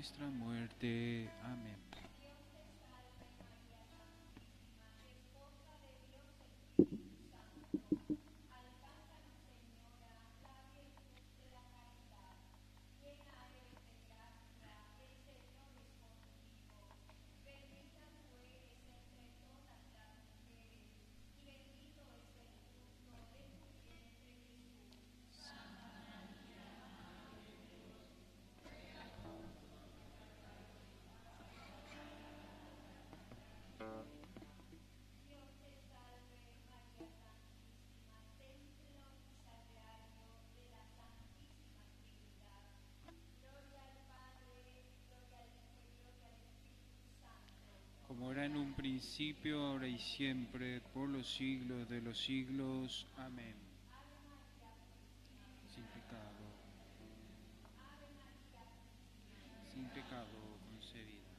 nuestra muerte. Amén. Como era en un principio, ahora y siempre, por los siglos de los siglos. Amén. Sin pecado, sin pecado concebida.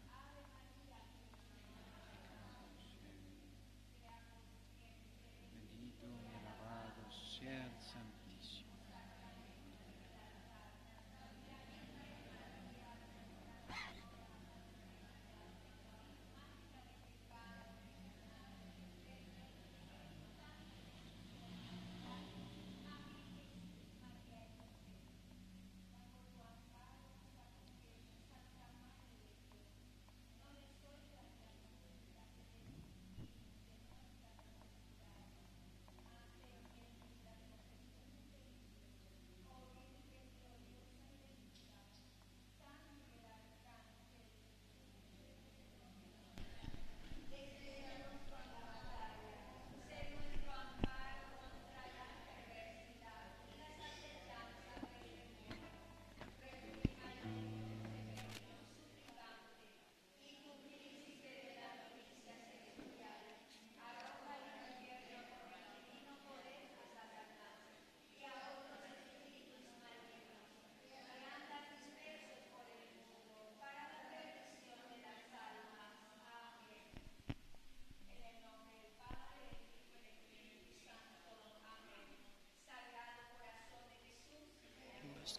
Bendito y alabado sea el Santísimo.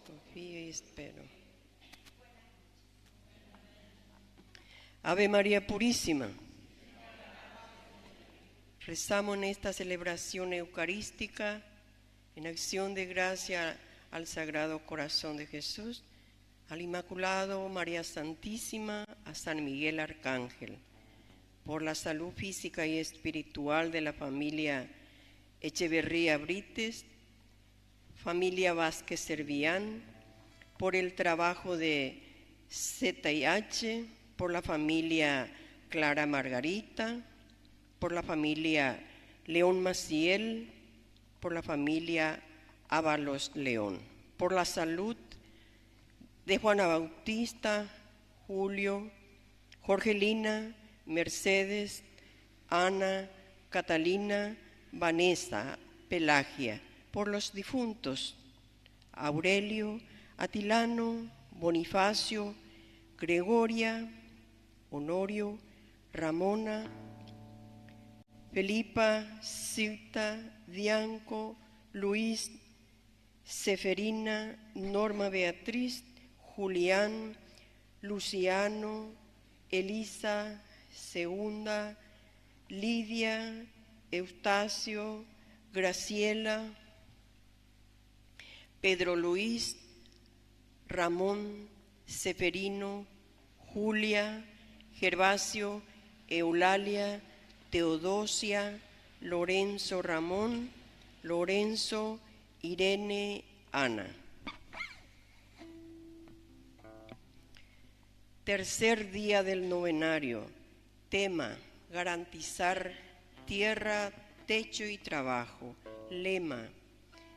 Confío y espero. Ave María Purísima. Rezamos en esta celebración eucarística en acción de gracia al Sagrado Corazón de Jesús, al Inmaculado María Santísima, a San Miguel Arcángel, por la salud física y espiritual de la familia Echeverría Brites, familia Vázquez Servián, por el trabajo de ZIH, por la familia Clara Margarita, por la familia León Maciel, por la familia Ábalos León, por la salud de Juana Bautista, Julio, Jorgelina, Mercedes, Ana, Catalina, Vanessa, Pelagia, por los difuntos Aurelio, Atilano, Bonifacio, Gregoria, Honorio, Ramona, Felipa, Cita, Dianco, Luis, Seferina, Norma Beatriz, Julián, Luciano, Elisa, Segunda, Lidia, Eustacio, Graciela, Pedro Luis, Ramón, Seferino, Julia, Gervasio, Eulalia, Teodosia, Lorenzo Ramón, Lorenzo, Irene, Ana. Tercer día del novenario. Tema: garantizar tierra, techo y trabajo. Lema: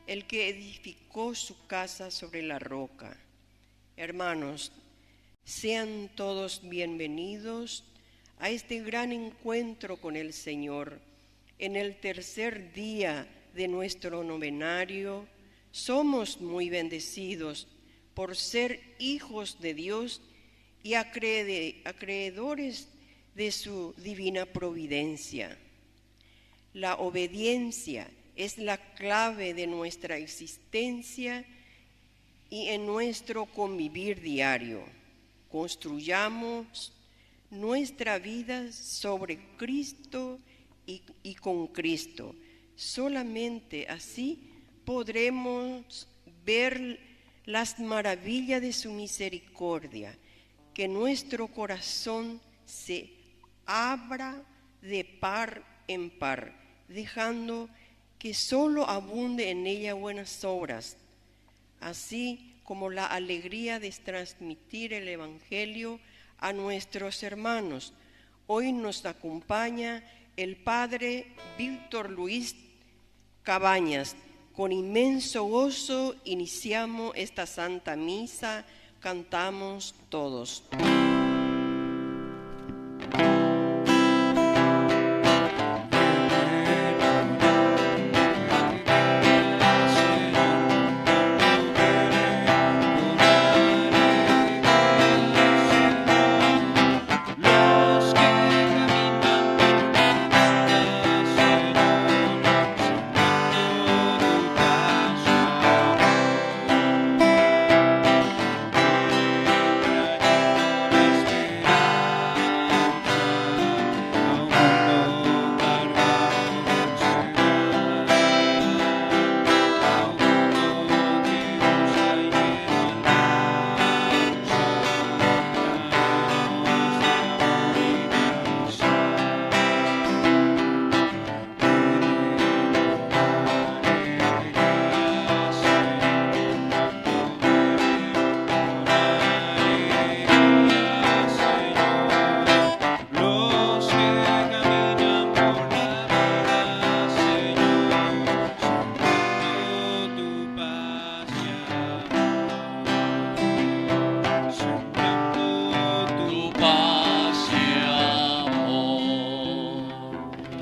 el que edificó su casa sobre la roca. Hermanos, sean todos bienvenidos a este gran encuentro con el Señor. En el tercer día de nuestro novenario, somos muy bendecidos por ser hijos de Dios y acreedores de su divina providencia. La obediencia es la clave de nuestra existencia y en nuestro convivir diario. construyamos nuestra vida sobre Cristo y con Cristo. Solamente así podremos ver las maravillas de su misericordia, que nuestro corazón se abra de par en par, dejando que solo abunde en ella buenas obras, así como la alegría de transmitir el Evangelio a nuestros hermanos. Hoy nos acompaña el Padre Víctor Luis Cabañas. Con inmenso gozo iniciamos esta Santa Misa, cantamos todos.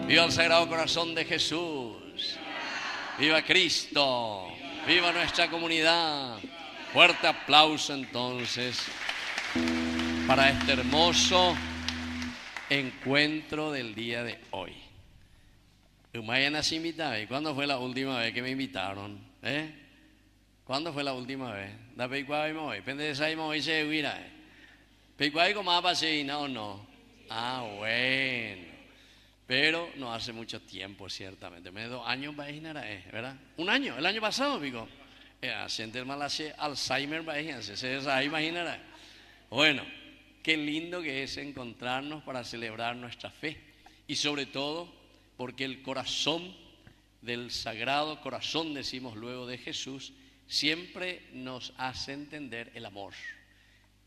Viva el Sagrado Corazón de Jesús. Viva Cristo. Viva nuestra comunidad. Fuerte aplauso entonces para este hermoso encuentro del día de hoy. ¿Cuándo fue la última vez que me invitaron? ¿Cuándo fue la última vez? ¿Da pecuai moi? Pendesai moi se huira. ¿Pecuai como apasina o no? Ah, bueno. Pero no hace mucho tiempo, ciertamente. Menos 2 años, ¿verdad? 1 año, el año pasado, pico. Siente el malache Alzheimer, imaginará. Bueno, qué lindo que es encontrarnos para celebrar nuestra fe. Y sobre todo, porque el corazón del Sagrado Corazón, decimos luego, de Jesús, siempre nos hace entender el amor.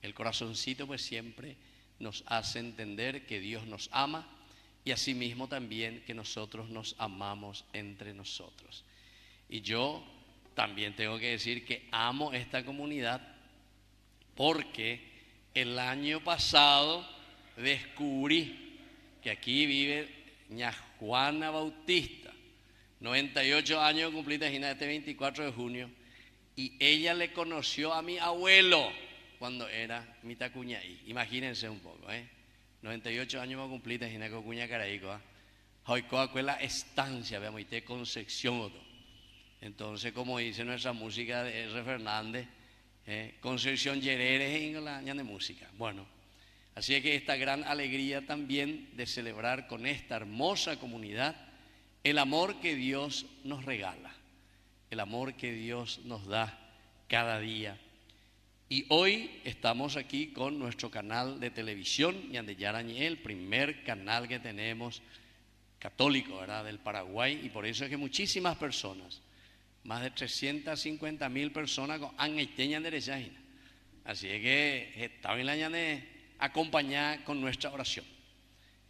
El corazoncito, pues, siempre nos hace entender que Dios nos ama. Y asimismo también que nosotros nos amamos entre nosotros. Y yo también tengo que decir que amo esta comunidad porque el año pasado descubrí que aquí vive ña Juana Bautista, 98 años cumplidos este 24 de junio, y ella le conoció a mi abuelo cuando era mitacuñaí. Imagínense un poco, 98 años va a cumplir en la cocuña caraico. Hoy con la estancia, veamos, y te Concepción. Entonces, como dice nuestra música de R. Fernández, Concepción Yerere en la de música. Bueno, así es que esta gran alegría también de celebrar con esta hermosa comunidad el amor que Dios nos regala, el amor que Dios nos da cada día. Y hoy estamos aquí con nuestro canal de televisión, Ñandeyarañé, el primer canal que tenemos católico, ¿verdad?, del Paraguay, y por eso es que muchísimas personas, más de 350.000 personas con Angaiteña de. Así es que estaba en la ñane acompañada con nuestra oración.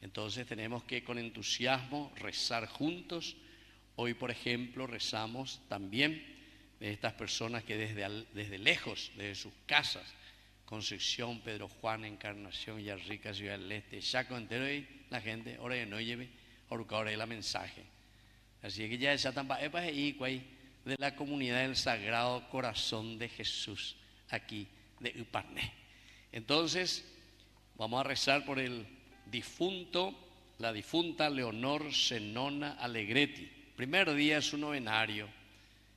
Entonces tenemos que con entusiasmo rezar juntos. Hoy, por ejemplo, rezamos también de estas personas que desde lejos, desde sus casas, Concepción, Pedro Juan, Encarnación, Yarrica, Ciudad del Este, Chaco entero, y la gente, ahora ya no lleve, ahora la mensaje. Así que ya esa tampa de la comunidad del Sagrado Corazón de Jesús, aquí de Uparné. Entonces, vamos a rezar por el difunto, la difunta Leonor Zenona Alegretti. Primer día es su novenario.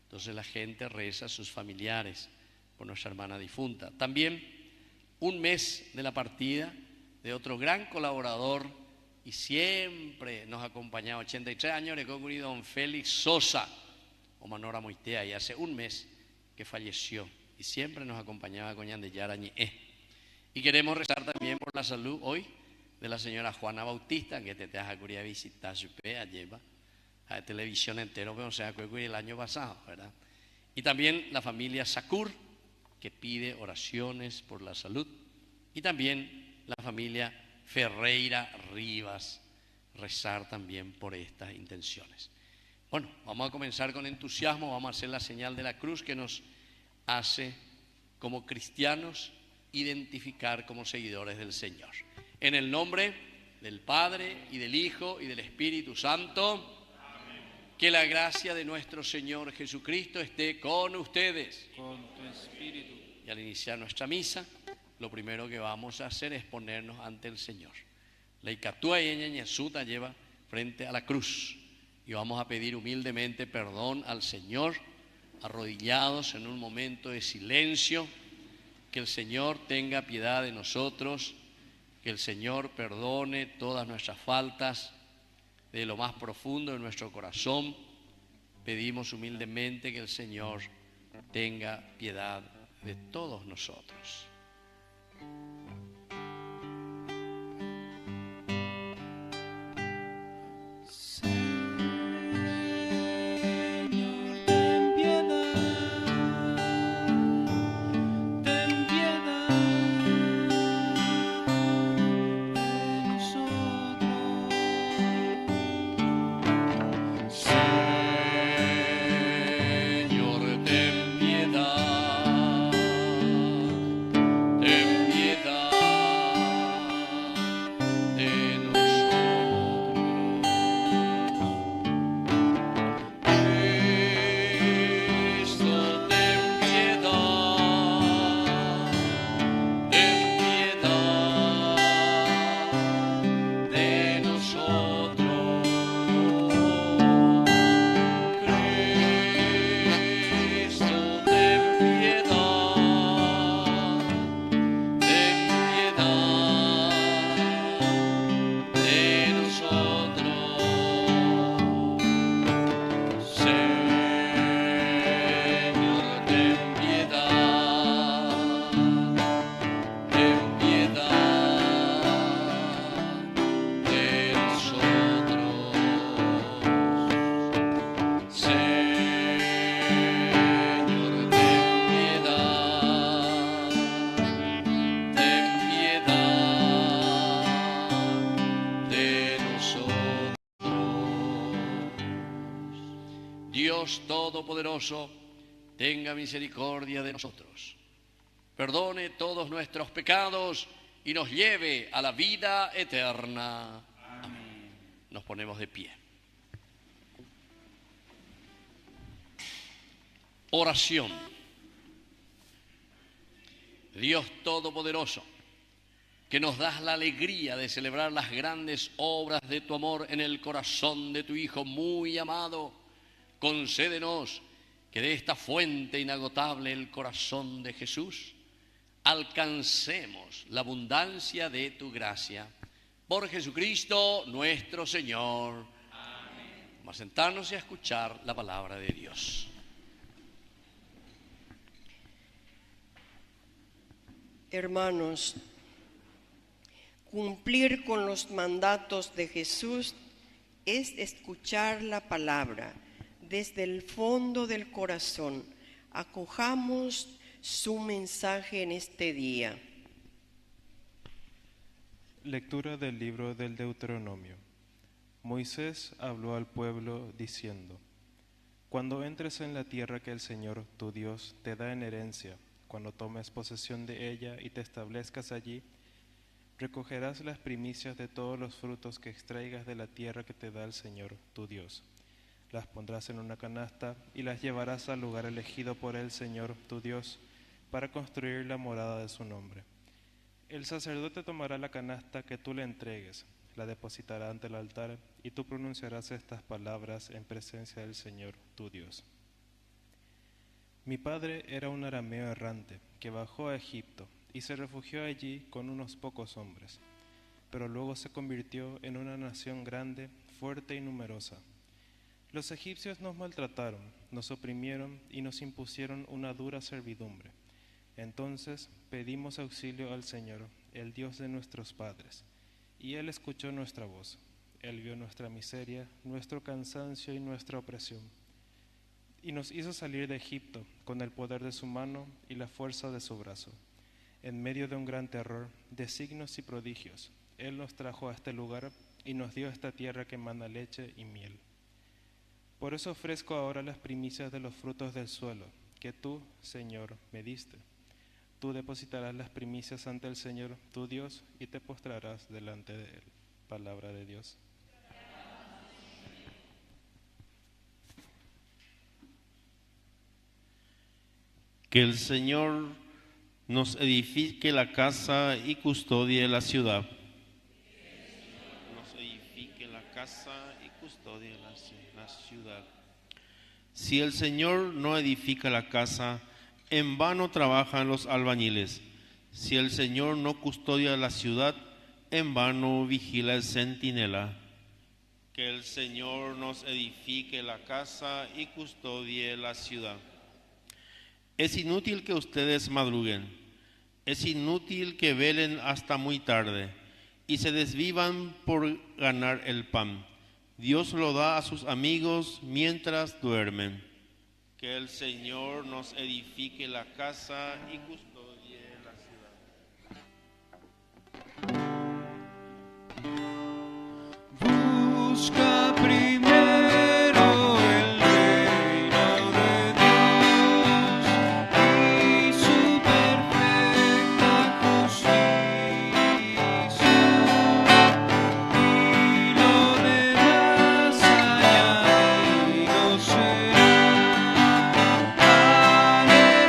Entonces la gente reza a sus familiares por nuestra hermana difunta. También un mes de la partida de otro gran colaborador y siempre nos acompañaba, 83 años, de don Félix Sosa, o Manora Moitea, y hace un mes que falleció y siempre nos acompañaba con Yandeyara Ñe'e. Y queremos rezar también por la salud hoy de la señora Juana Bautista, que te deja curia visitar su pea, lleva a televisión entero, pero se acuerda el año pasado, ¿verdad? Y también la familia Sacur, que pide oraciones por la salud, y también la familia Ferreira Rivas, rezar también por estas intenciones. Bueno, vamos a comenzar con entusiasmo, vamos a hacer la señal de la cruz que nos hace como cristianos identificar como seguidores del Señor. En el nombre del Padre y del Hijo y del Espíritu Santo, amén. Que la gracia de nuestro Señor Jesucristo esté con ustedes. Con tu espíritu. Y al iniciar nuestra misa, lo primero que vamos a hacer es ponernos ante el Señor. La Icatúa y Ñañesuta lleva frente a la cruz y vamos a pedir humildemente perdón al Señor, arrodillados en un momento de silencio. Que el Señor tenga piedad de nosotros, que el Señor perdone todas nuestras faltas de lo más profundo de nuestro corazón. Pedimos humildemente que el Señor tenga piedad de todos nosotros. Dios Todopoderoso, tenga misericordia de nosotros, perdone todos nuestros pecados y nos lleve a la vida eterna. Amén. Nos ponemos de pie. Oración. Dios Todopoderoso, que nos das la alegría de celebrar las grandes obras de tu amor en el corazón de tu Hijo muy amado, concédenos que de esta fuente inagotable, el corazón de Jesús, alcancemos la abundancia de tu gracia. Por Jesucristo nuestro Señor. Amén. Vamos a sentarnos y a escuchar la palabra de Dios. Hermanos, cumplir con los mandatos de Jesús es escuchar la palabra desde el fondo del corazón. Acojamos su mensaje en este día. Lectura del libro del Deuteronomio. Moisés habló al pueblo diciendo: Cuando entres en la tierra que el Señor tu Dios te da en herencia, cuando tomes posesión de ella y te establezcas allí, recogerás las primicias de todos los frutos que extraigas de la tierra que te da el Señor tu Dios. Las pondrás en una canasta y las llevarás al lugar elegido por el Señor tu Dios para construir la morada de su nombre. El sacerdote tomará la canasta que tú le entregues, la depositará ante el altar y tú pronunciarás estas palabras en presencia del Señor tu Dios. Mi padre era un arameo errante que bajó a Egipto y se refugió allí con unos pocos hombres. Pero luego se convirtió en una nación grande, fuerte y numerosa. Los egipcios nos maltrataron, nos oprimieron y nos impusieron una dura servidumbre. Entonces pedimos auxilio al Señor, el Dios de nuestros padres, y Él escuchó nuestra voz. Él vio nuestra miseria, nuestro cansancio y nuestra opresión, y nos hizo salir de Egipto con el poder de su mano y la fuerza de su brazo. En medio de un gran terror, de signos y prodigios, Él nos trajo a este lugar y nos dio esta tierra que emana leche y miel. Por eso ofrezco ahora las primicias de los frutos del suelo, que tú, Señor, me diste. Tú depositarás las primicias ante el Señor, tu Dios, y te postrarás delante de Él. Palabra de Dios. Que el Señor nos edifique la casa y custodie la ciudad. Nos edifique la casa y custodie la ciudad. Si el Señor no edifica la casa, en vano trabajan los albañiles. Si el Señor no custodia la ciudad, en vano vigila el centinela. Que el Señor nos edifique la casa y custodie la ciudad. Es inútil que ustedes madruguen, es inútil que velen hasta muy tarde y se desvivan por ganar el pan. Dios lo da a sus amigos mientras duermen. Que el Señor nos edifique la casa y custodie la ciudad. Busca primero el reino de Dios y su perfecta justicia, y lo demás añadido será. Aleluya,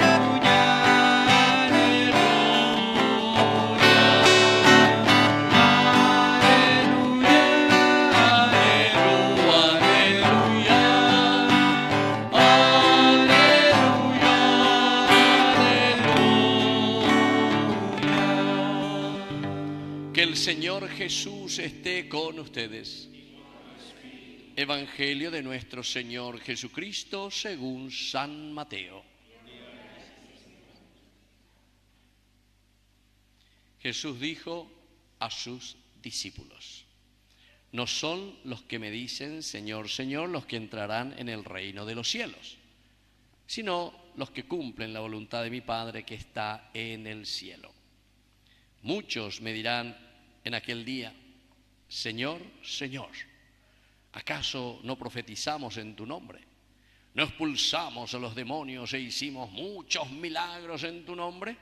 Que el Señor Jesús esté con ustedes. Evangelio de nuestro Señor Jesucristo según San Mateo. Jesús dijo a sus discípulos: no son los que me dicen Señor, Señor, los que entrarán en el reino de los cielos, sino los que cumplen la voluntad de mi Padre que está en el cielo. Muchos me dirán en aquel día: Señor, Señor, ¿acaso no profetizamos en tu nombre? ¿No expulsamos a los demonios e hicimos muchos milagros en tu nombre?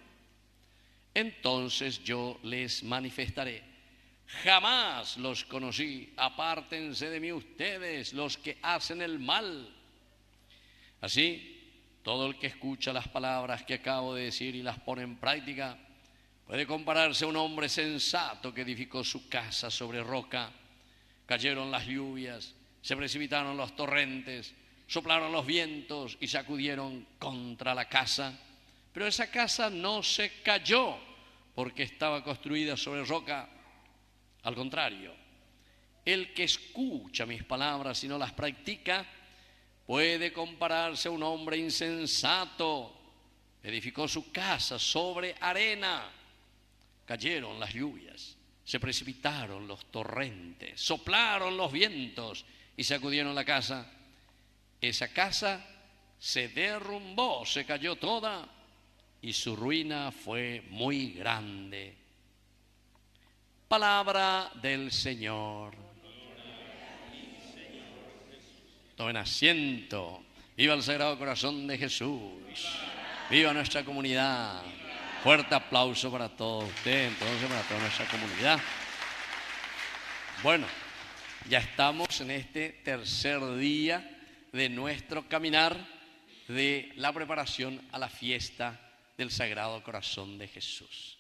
Entonces yo les manifestaré: jamás los conocí, apártense de mí ustedes, los que hacen el mal. Así, todo el que escucha las palabras que acabo de decir y las pone en práctica puede compararse a un hombre sensato que edificó su casa sobre roca. Cayeron las lluvias, se precipitaron los torrentes, soplaron los vientos y sacudieron contra la casa. Pero esa casa no se cayó porque estaba construida sobre roca. Al contrario, el que escucha mis palabras y no las practica puede compararse a un hombre insensato. Edificó su casa sobre arena. Cayeron las lluvias, se precipitaron los torrentes, soplaron los vientos y sacudieron la casa. Esa casa se derrumbó, se cayó toda y su ruina fue muy grande. Palabra del Señor. Tomen asiento. Viva el Sagrado Corazón de Jesús. Viva nuestra comunidad. Fuerte aplauso para todos ustedes, entonces, para toda nuestra comunidad. Bueno, ya estamos en este tercer día de nuestro caminar de la preparación a la fiesta del Sagrado Corazón de Jesús.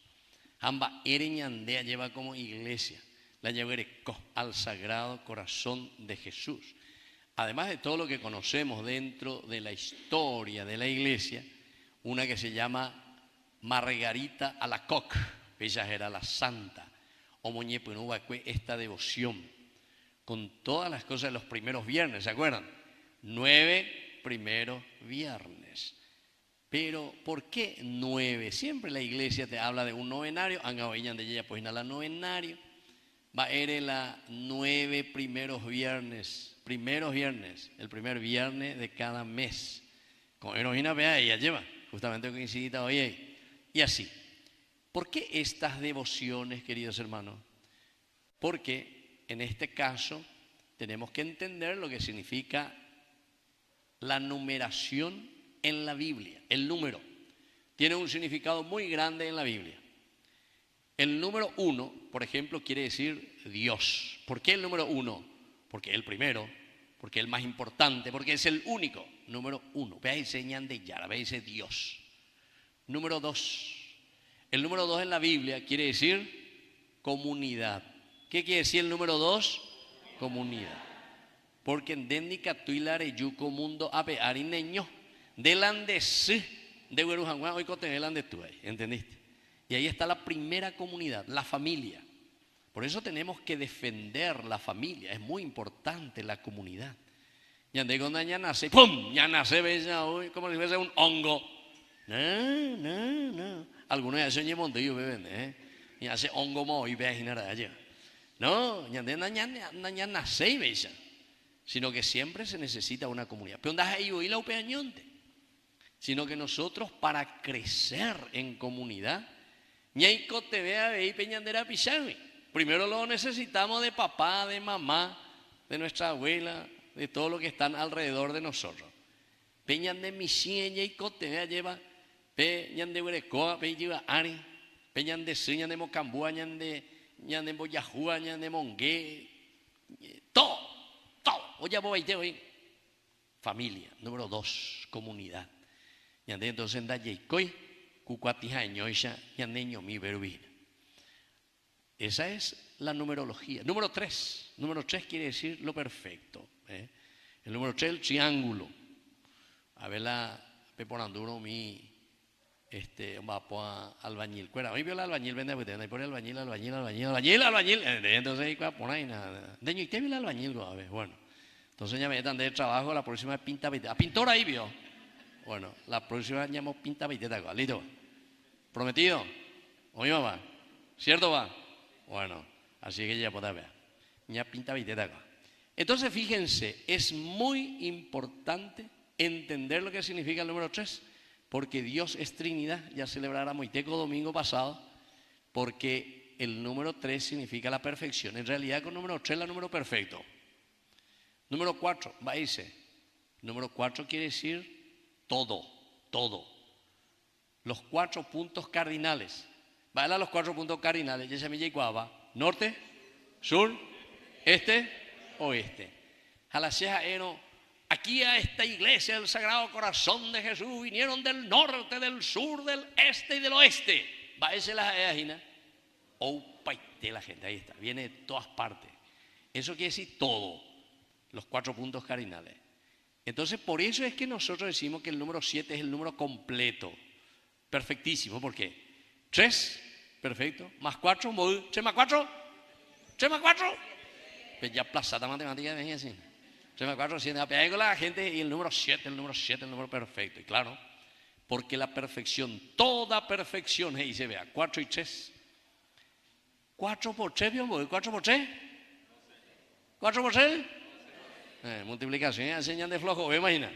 Amba Ereñandea lleva como iglesia la Yaguerecó al Sagrado Corazón de Jesús. Además de todo lo que conocemos dentro de la historia de la iglesia, una que se llama Margarita Alacoque, ella era la santa. Omoñepunubacue, esta devoción, con todas las cosas de los primeros viernes, ¿se acuerdan? 9 primeros viernes. Pero, ¿por qué 9? Siempre la iglesia te habla de un novenario, angabañan de ella, pues la novenario. Va a ir la 9 primeros viernes, el primer viernes de cada mes. Como Erohina vea, ella lleva, justamente coincidita hoy ahí. Y así. ¿Por qué estas devociones, queridos hermanos? Porque en este caso tenemos que entender lo que significa la numeración en la Biblia. El número tiene un significado muy grande en la Biblia. El número 1, por ejemplo, quiere decir Dios. ¿Por qué el número 1? Porque es el primero, porque es el más importante, porque es el único. Número 1. Vea, enseñan de Yara, vea, dice Dios. Número 2. El número 2 en la Biblia quiere decir comunidad. ¿Qué quiere decir el número 2? Comunidad. Porque en Dénica Tuilare Yuco Mundo Ape Arineño, delante de Guerujangua, hoy coten delante tú ahí, ¿entendiste? Y ahí está la primera comunidad, la familia. Por eso tenemos que defender la familia, es muy importante la comunidad. Ya cuando ya nace, ¡pum! Ya nace, bella hoy, como si fuese un hongo. No. Algunos ya se llevan de ellos, beben, y hace hongo mo y veas y nada allá. No, ya nace, bella. Sino que siempre se necesita una comunidad. Pero ¿dónde hay hoy la upeañonte? Sino que nosotros para crecer en comunidad, ñaico te vea ve peñandera pichami. Primero lo necesitamos de papá, de mamá, de nuestra abuela, de todo lo que están alrededor de nosotros. Peñan de misien ñaico te vea lleva, peñan de huerecoa, pe lleva ari, peñan de suñan de mocambúa, ñan de boyajúa, ñan de mongué, todo. Oye, hoy. Familia. Número 2, comunidad. Ñande entonces anda yeikoi, cucuatija ñoisha, ñande ñomi verubina. Esa es la numerología. Número 3. Número 3 quiere decir lo perfecto. El número 3, el triángulo. A ver la peponanduro mi va albañil. Cuera, hoy vio el albañil, vende ahí por el albañil. Entonces ahí por ahí nada. Deño, ¿y qué vio el albañil? A ver, bueno. Entonces ya me metan de trabajo, la próxima es pinta viteta. A pintor ahí vio. Bueno, la próxima llamamos pinta viteta. ¿Listo? ¿Prometido? ¿Oye, va? ¿Cierto va? Bueno, así que ya podrá ver. Ya pinta viteta. Entonces fíjense, es muy importante entender lo que significa el número 3, porque Dios es Trinidad. Ya celebrará Moiteco domingo pasado, porque el número 3 significa la perfección. En realidad con número 3 es el número perfecto. Número 4, va a irse. Número 4 quiere decir todo. Los 4 puntos cardinales. Va a los 4 puntos cardinales. Ya se me llegaba. Norte, sur, este, oeste. Aquí a esta iglesia del Sagrado Corazón de Jesús vinieron del norte, del sur, del este y del oeste. Va a irse la página. De la gente, ahí está. Viene de todas partes. Eso quiere decir todo. Los 4 puntos cardinales. Entonces, por eso es que nosotros decimos que el número 7 es el número completo. Perfectísimo. ¿Por qué? 3, perfecto. Más 4, 3 más 4. 3 más 4. Pues ya plazada matemática venía así. 3 más 4, 7. Apega con la gente y el número 7, el número perfecto. Y claro, porque la perfección, toda perfección, ahí se vea, 4 y 3. 4 por 3, ¿vio? 4 por 3. 4 por 3. Multiplicación, ya enseñan de flojo, ¿ve? Imagina.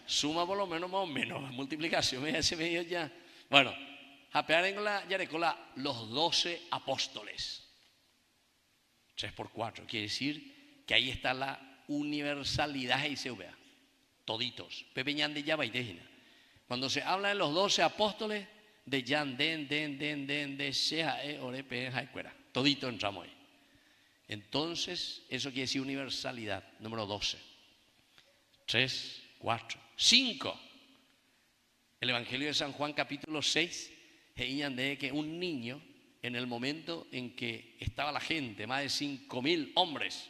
Suma por lo menos más o menos. Multiplicación, ese medio ya. Bueno, japear en la yarecola los 12 apóstoles. 3 por 4, quiere decir que ahí está la universalidad y se vea. Toditos. Pepeñan de Yaba y Tejina. Cuando se habla de los 12 apóstoles, de Yan, de Shea, Orepe, Jaicuera. Todito entramos ahí. Entonces, eso quiere decir universalidad. Número 12. 3, 4, 5. El Evangelio de San Juan, capítulo 6, de que un niño, en el momento en que estaba la gente, más de 5.000 hombres,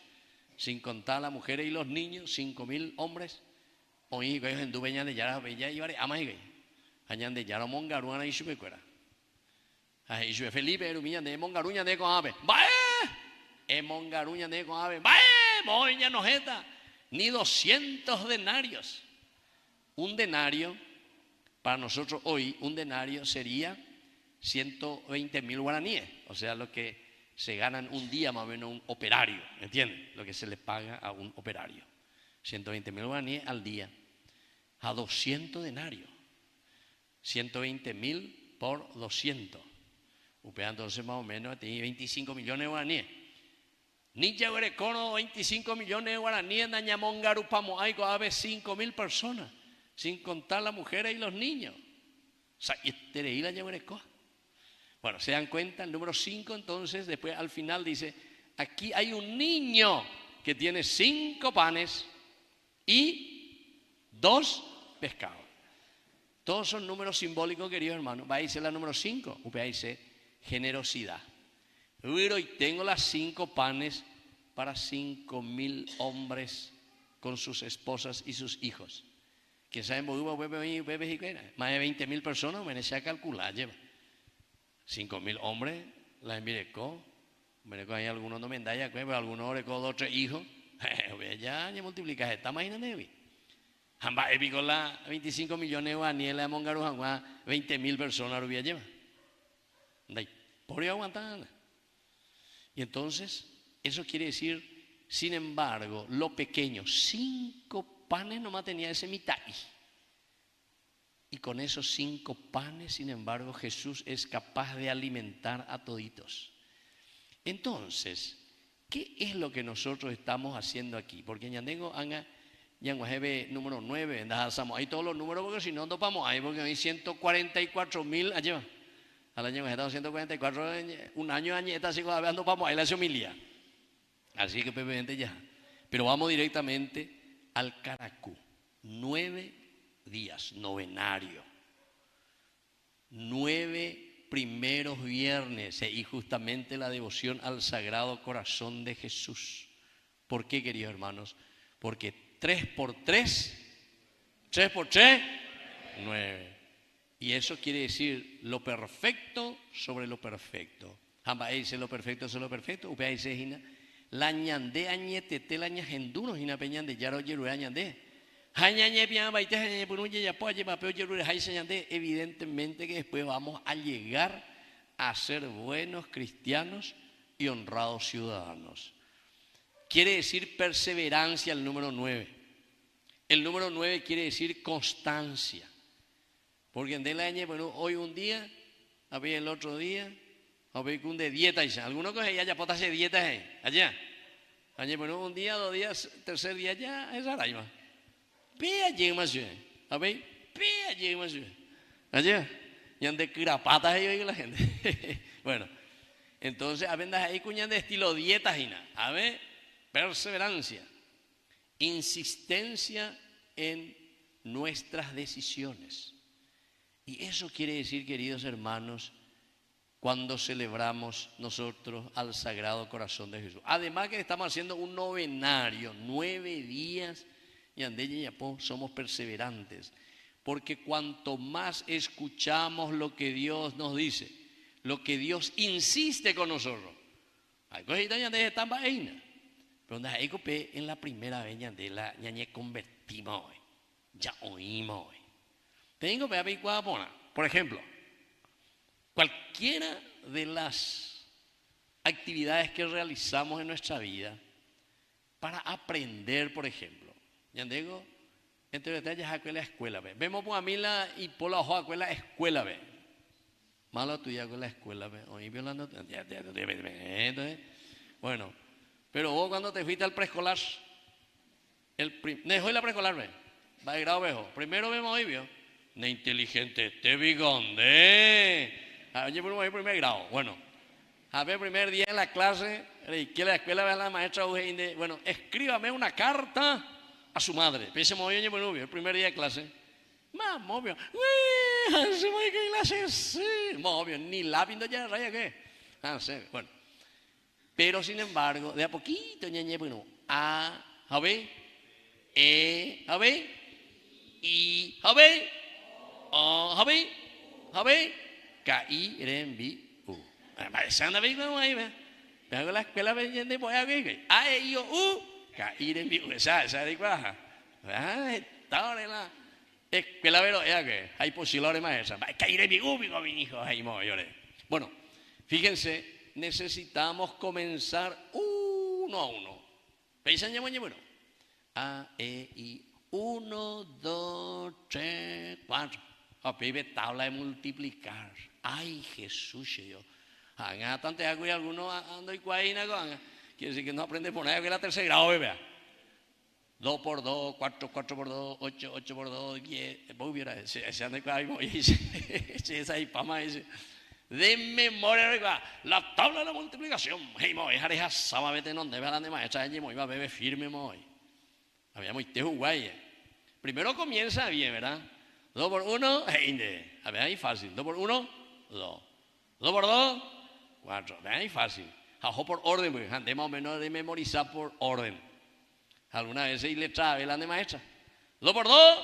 sin contar las mujeres y los niños, 5.000 hombres, oí que ellos en Dubeña de Yara, Bella y Vare, ama y Añande ya no mongaruana y chupecuera. Ahí yo Felipe Erumiña de mongaruña de con ave. ¡Bae! Mongaruña de con ave. ¡Bae! Moña nojeta. Ni 200 denarios. Un denario, para nosotros hoy, un denario sería 120.000 guaraníes. O sea, lo que se ganan un día más o menos un operario. ¿Entiendes? Lo que se le paga a un operario. 120.000 guaraníes al día. A 200 denarios. 120.000 por 200. Upea entonces más o menos tiene 25 millones de guaraníes. Ni Yaguarecono 25 millones de guaraníes, Nañamón Garupamo, hay 5.000 personas, sin contar las mujeres y los niños. O sea, y este la Yaguarecoa. Bueno, se dan cuenta, el número 5 entonces, después al final dice, aquí hay un niño que tiene 5 panes y 2 pescados. Todos son números simbólicos, queridos hermanos. Va a irse la número 5, va a irse generosidad. Y tengo las 5 panes para 5.000 hombres con sus esposas y sus hijos. ¿Quién sabe? Más de 20.000 personas, me necesita calcular, lleva. 5.000 hombres, la envirecó. Hay algunos no mendallas, pero algunos orecó 2 o 3 hijos. Ya multiplicas esta, imagínate. Jamba épico la 25 millones de guaníes de Mongaru, 20.000 personas lo voy a llevar. Por aguantar. Y entonces, eso quiere decir, sin embargo, lo pequeño, 5 panes nomás tenía ese mitad. Y con esos 5 panes, sin embargo, Jesús es capaz de alimentar a toditos. Entonces, ¿qué es lo que nosotros estamos haciendo aquí? Porque Ñandengo Anga, Yanguajebe número 9, ahí todos los números, porque si no, topamos ahí, porque hay 144.000 allá. Al año 144, un año está así cuando vamos ahí la homilía. Así que previamente ya. Pero vamos directamente al Caracú. 9 días, novenario. 9 primeros viernes y justamente la devoción al Sagrado Corazón de Jesús. ¿Por qué, queridos hermanos? Porque 3 por 3, 3 por 3, 9. Y eso quiere decir lo perfecto sobre lo perfecto. Jamba dice lo perfecto sobre lo perfecto. Upea dice hina la ñande añetete la ñajenduno hina peñande yaro yeru añande. Hañañe pian baite hañañe punuye ya po aye papeo yeru haise ñande. Evidentemente que después vamos a llegar a ser buenos cristianos y honrados ciudadanos. Quiere decir perseverancia el número 9. El número 9 quiere decir constancia. Porque en el año, bueno, hoy un día, había el otro día, había un de dieta, algunos que ya potas de dieta allá. Allá, bueno, un día, 2 días, tercer día ya, es araima. Pea llega más bien, ¿habéis? Pea llega más bien. Allá, ya de curapatas ahí la gente. Bueno, entonces, apenas ahí cuñan de estilo dieta, a ver, perseverancia, insistencia en nuestras decisiones. Y eso quiere decir, queridos hermanos, cuando celebramos nosotros al Sagrado Corazón de Jesús. Además que estamos haciendo un novenario, 9 días, y andelle y apó, somos perseverantes. Porque cuanto más escuchamos lo que Dios nos dice, lo que Dios insiste con nosotros, hay cositas ya de esta vaina. Pero donde hay en la primera vez ya de la ñañe convertimos hoy, ya oímos hoy. Tengo que ver por ejemplo, cualquiera de las actividades que realizamos en nuestra vida para aprender, por ejemplo, ya digo, entre detalles a la escuela, vemos por a mí la y por la hoja a la escuela, malo tuya con la escuela, hoy violando, entonces, bueno, pero vos cuando te fuiste al preescolar, dejó la preescolar, va de grado viejo, primero vemos hoy, vio. De inteligente, te bigonde. Oye, por primer grado. Bueno, a ver, primer día en la clase, que la escuela ve a la maestra, bueno, escríbame una carta a su madre. Pese muy bien, bueno, el primer día de clase. Más, obvio. Se me que clase, sí. Más obvio, ni lápiz, ya raya qué. Ah, sí, bueno. Pero sin embargo, de a poquito, ñañe, bueno, a ver, y, a ver. Habi, Kai, Rembi, U. Sana vi como ahí, ve. Pero la escuela de voy a ver. A, E, I, O, U, Kai, Rembi, U. Esa de cuaja. Estaba en la escuela, pero es que hay posibilidades más esas. Kai, Rembi, U, mi hijo, ahí me lloré. Bueno, fíjense, necesitamos comenzar uno a uno. ¿Pensan ya bueno? A, E, I, 1, 2, 3, 4. A pibe tabla de multiplicar. Ay, Jesús, yo. Haga tanto hago y algunos ando y cuaina con. Quiere decir que no aprende por nada que la tercera grado, bebé. 2 por 2, 4 por 2, 8 por 2, 10. Vos hubiera ese ando y cuaina y dice, esa y pama dice. De memoria, la tabla de la multiplicación. Hey, mo, dejar esa sama, vete no debe hablar de maestra, allí mo iba a beber firme, mo. Había muy tejo guay. Primero comienza bien, ¿verdad? 2 por 1, hey, a ver, ahí fácil. 2 por 1, 2. 2 por 2, 4. Vean, ahí fácil. Ajo por orden, porque antes más o menos de memorizar por orden. Alguna vez y le trabe la de maestra. 2 por 2,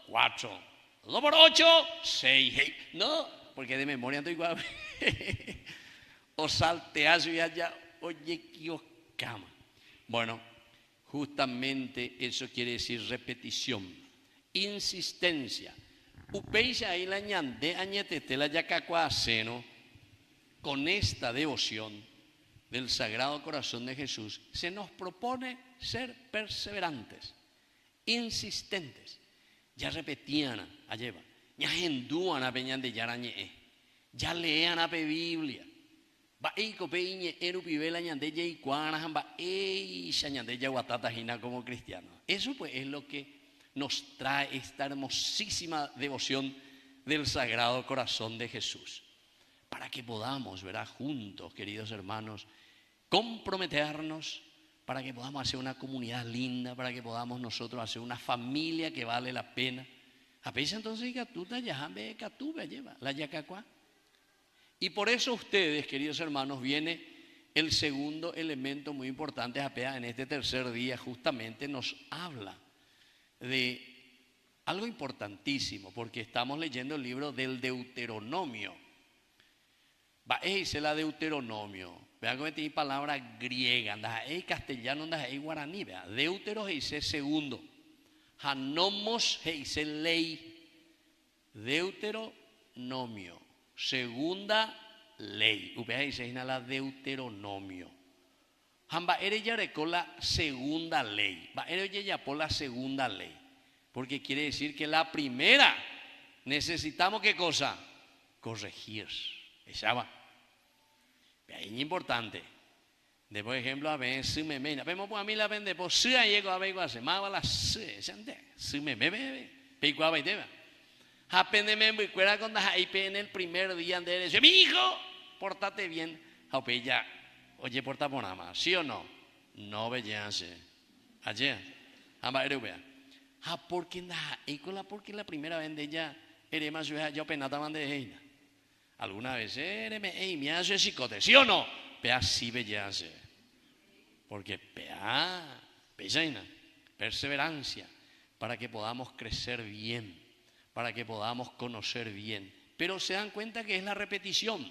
4. 2 por 8, 6. Hey. No, porque de memoria estoy igual. O salteas y allá, oye, que cama. Bueno, justamente eso quiere decir repetición, insistencia. Upeixa ahí la ñande añetete la yacacuaceno. Con esta devoción del Sagrado Corazón de Jesús se nos propone ser perseverantes, insistentes. Ya repetían a lleva, ya hendúan a peñan de yarañe, ya lean a Biblia. Va eiko peñe eru pibela ñande ya iguana va eisha ñande ya guatata jina como cristianos. Eso pues es lo que nos trae esta hermosísima devoción del Sagrado Corazón de Jesús. Para que podamos, ¿verdad? Juntos, queridos hermanos, comprometernos, para que podamos hacer una comunidad linda, para que podamos nosotros hacer una familia que vale la pena. A pesar entonces que tú te llames Catuba lleva la yacacua. Y por eso ustedes, queridos hermanos, viene el segundo elemento muy importante. Apea en este tercer día justamente nos habla de algo importantísimo, porque estamos leyendo el libro del Deuteronomio. Va dice la Deuteronomio. Vean cómo tiene palabra griega, anda en castellano, anda en guaraní. Vea, Deutero dice segundo. Hanomos dice ley. Deuteronomio, segunda ley. Upea dice la Deuteronomio. Hamba ere ya con la segunda ley. Va ere ya por la segunda ley. Porque quiere decir que la primera necesitamos ¿qué cosa? Corregir. Esa va. Es importante. De por ejemplo, a ver, si me mena. Vemos por a mí la vende por si llego a ver igual se mava la si me bebe. Pico a ver. Apéndeme muy cuera con la IP en el primer día de él. Mi hijo, pórtate bien. Oye, ya, oye, porta por nada más. ¿Sí o no? No veíase. Ayer. Amba erubea. Porque la primera vez de ella eres más yo penata mande ella. Alguna vez me hace chicote, ¿sí o no? Pea sí bellase. Porque pea, perseverancia, para que podamos crecer bien, para que podamos conocer bien. Pero se dan cuenta que es la repetición,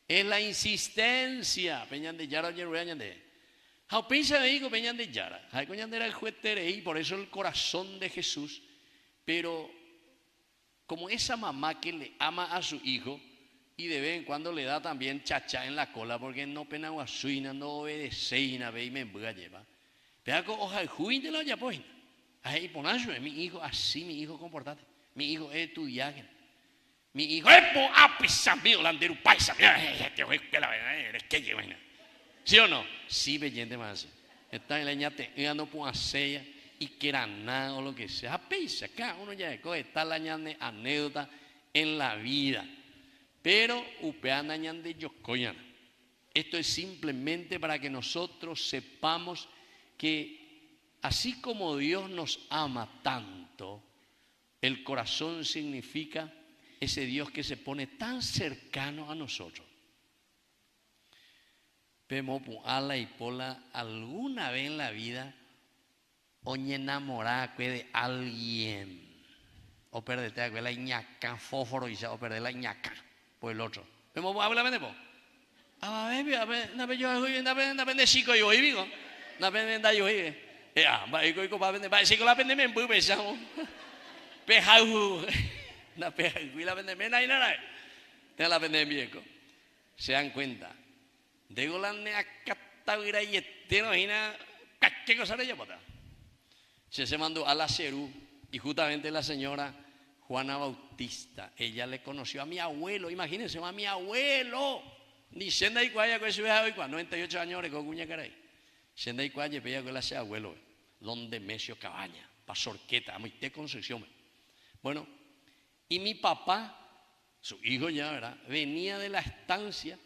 es la insistencia. Peñan de Yara, de Jaupensa de Higo, Peñan de Yara. Hay coñan era el juez Terei, por eso el corazón de Jesús. Pero como esa mamá que le ama a su hijo, y de vez en cuando le da también chacha en la cola, porque no pena guasuina, no obedece y na ve y me embuga lleva. Pero ojalá el juin de la ya pues. Ahí ponacho, mi hijo, así mi hijo comportate. Mi hijo es estudiante. Mi hijo es po apisa mío, landero paisa. Este juez que la verdad es que lleva. ¿Sí o no? Sí, bellente más. Está en la ñate, no por hacer y que era nada o lo que sea. Apisa, acá uno ya está la ñane anécdota en la vida. Pero upeana ñande yocoyana. Esto es simplemente para que nosotros sepamos que así como Dios nos ama tanto, el corazón significa ese Dios que se pone tan cercano a nosotros. Vemos ala y pola alguna vez en la vida oñe enamorada de alguien. o perdete la ñaca, fósforo y ya, o perder la ñaca, por el otro. ¿Vemos? ¿Habla de po? A ver, no de chico yo digo, no de yo va y va vender, va chico la vende me muy pesado. Pejau, la pejau y la vende me nada. Te la vende viejo. Se dan cuenta. Digo la neacataira y etero hina, ¿qué cosa le lleva? Se mandó a la Cerú y justamente la señora Juana Bautista, ella le conoció a mi abuelo, imagínense, a mi abuelo. Ni senda y cuaya que se vea hoy, 98 años con cuña caray. Senda y cuaya veía que la sea abuelo, donde Mesio Cabaña, Pasorqueta, Amité Concepción. Bueno, y mi papá, su hijo ya, ¿verdad? Venía de la estancia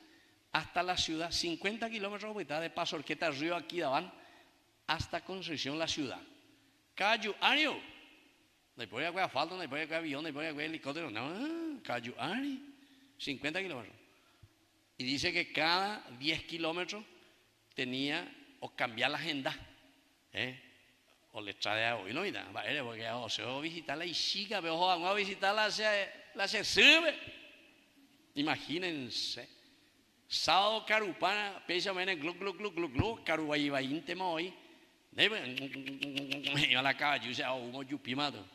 hasta la ciudad, 50 kilómetros de Pasorqueta, río aquí daban, hasta Concepción, la ciudad. Cayo Ario, no puede haber asfalto, no puede haber avión, no puede haber helicóptero, no, Cayo Ario, 50 kilómetros. Y dice que cada 10 kilómetros tenía o cambiar la agenda, o le trae hoy, no, mira, porque se va a visitar la Isica, pero vamos a visitar la sube. Imagínense, sábado Carupana, pesa menos glu, Carubayiba íntimo hoy, iba a la calle, yo sea humo yupimado,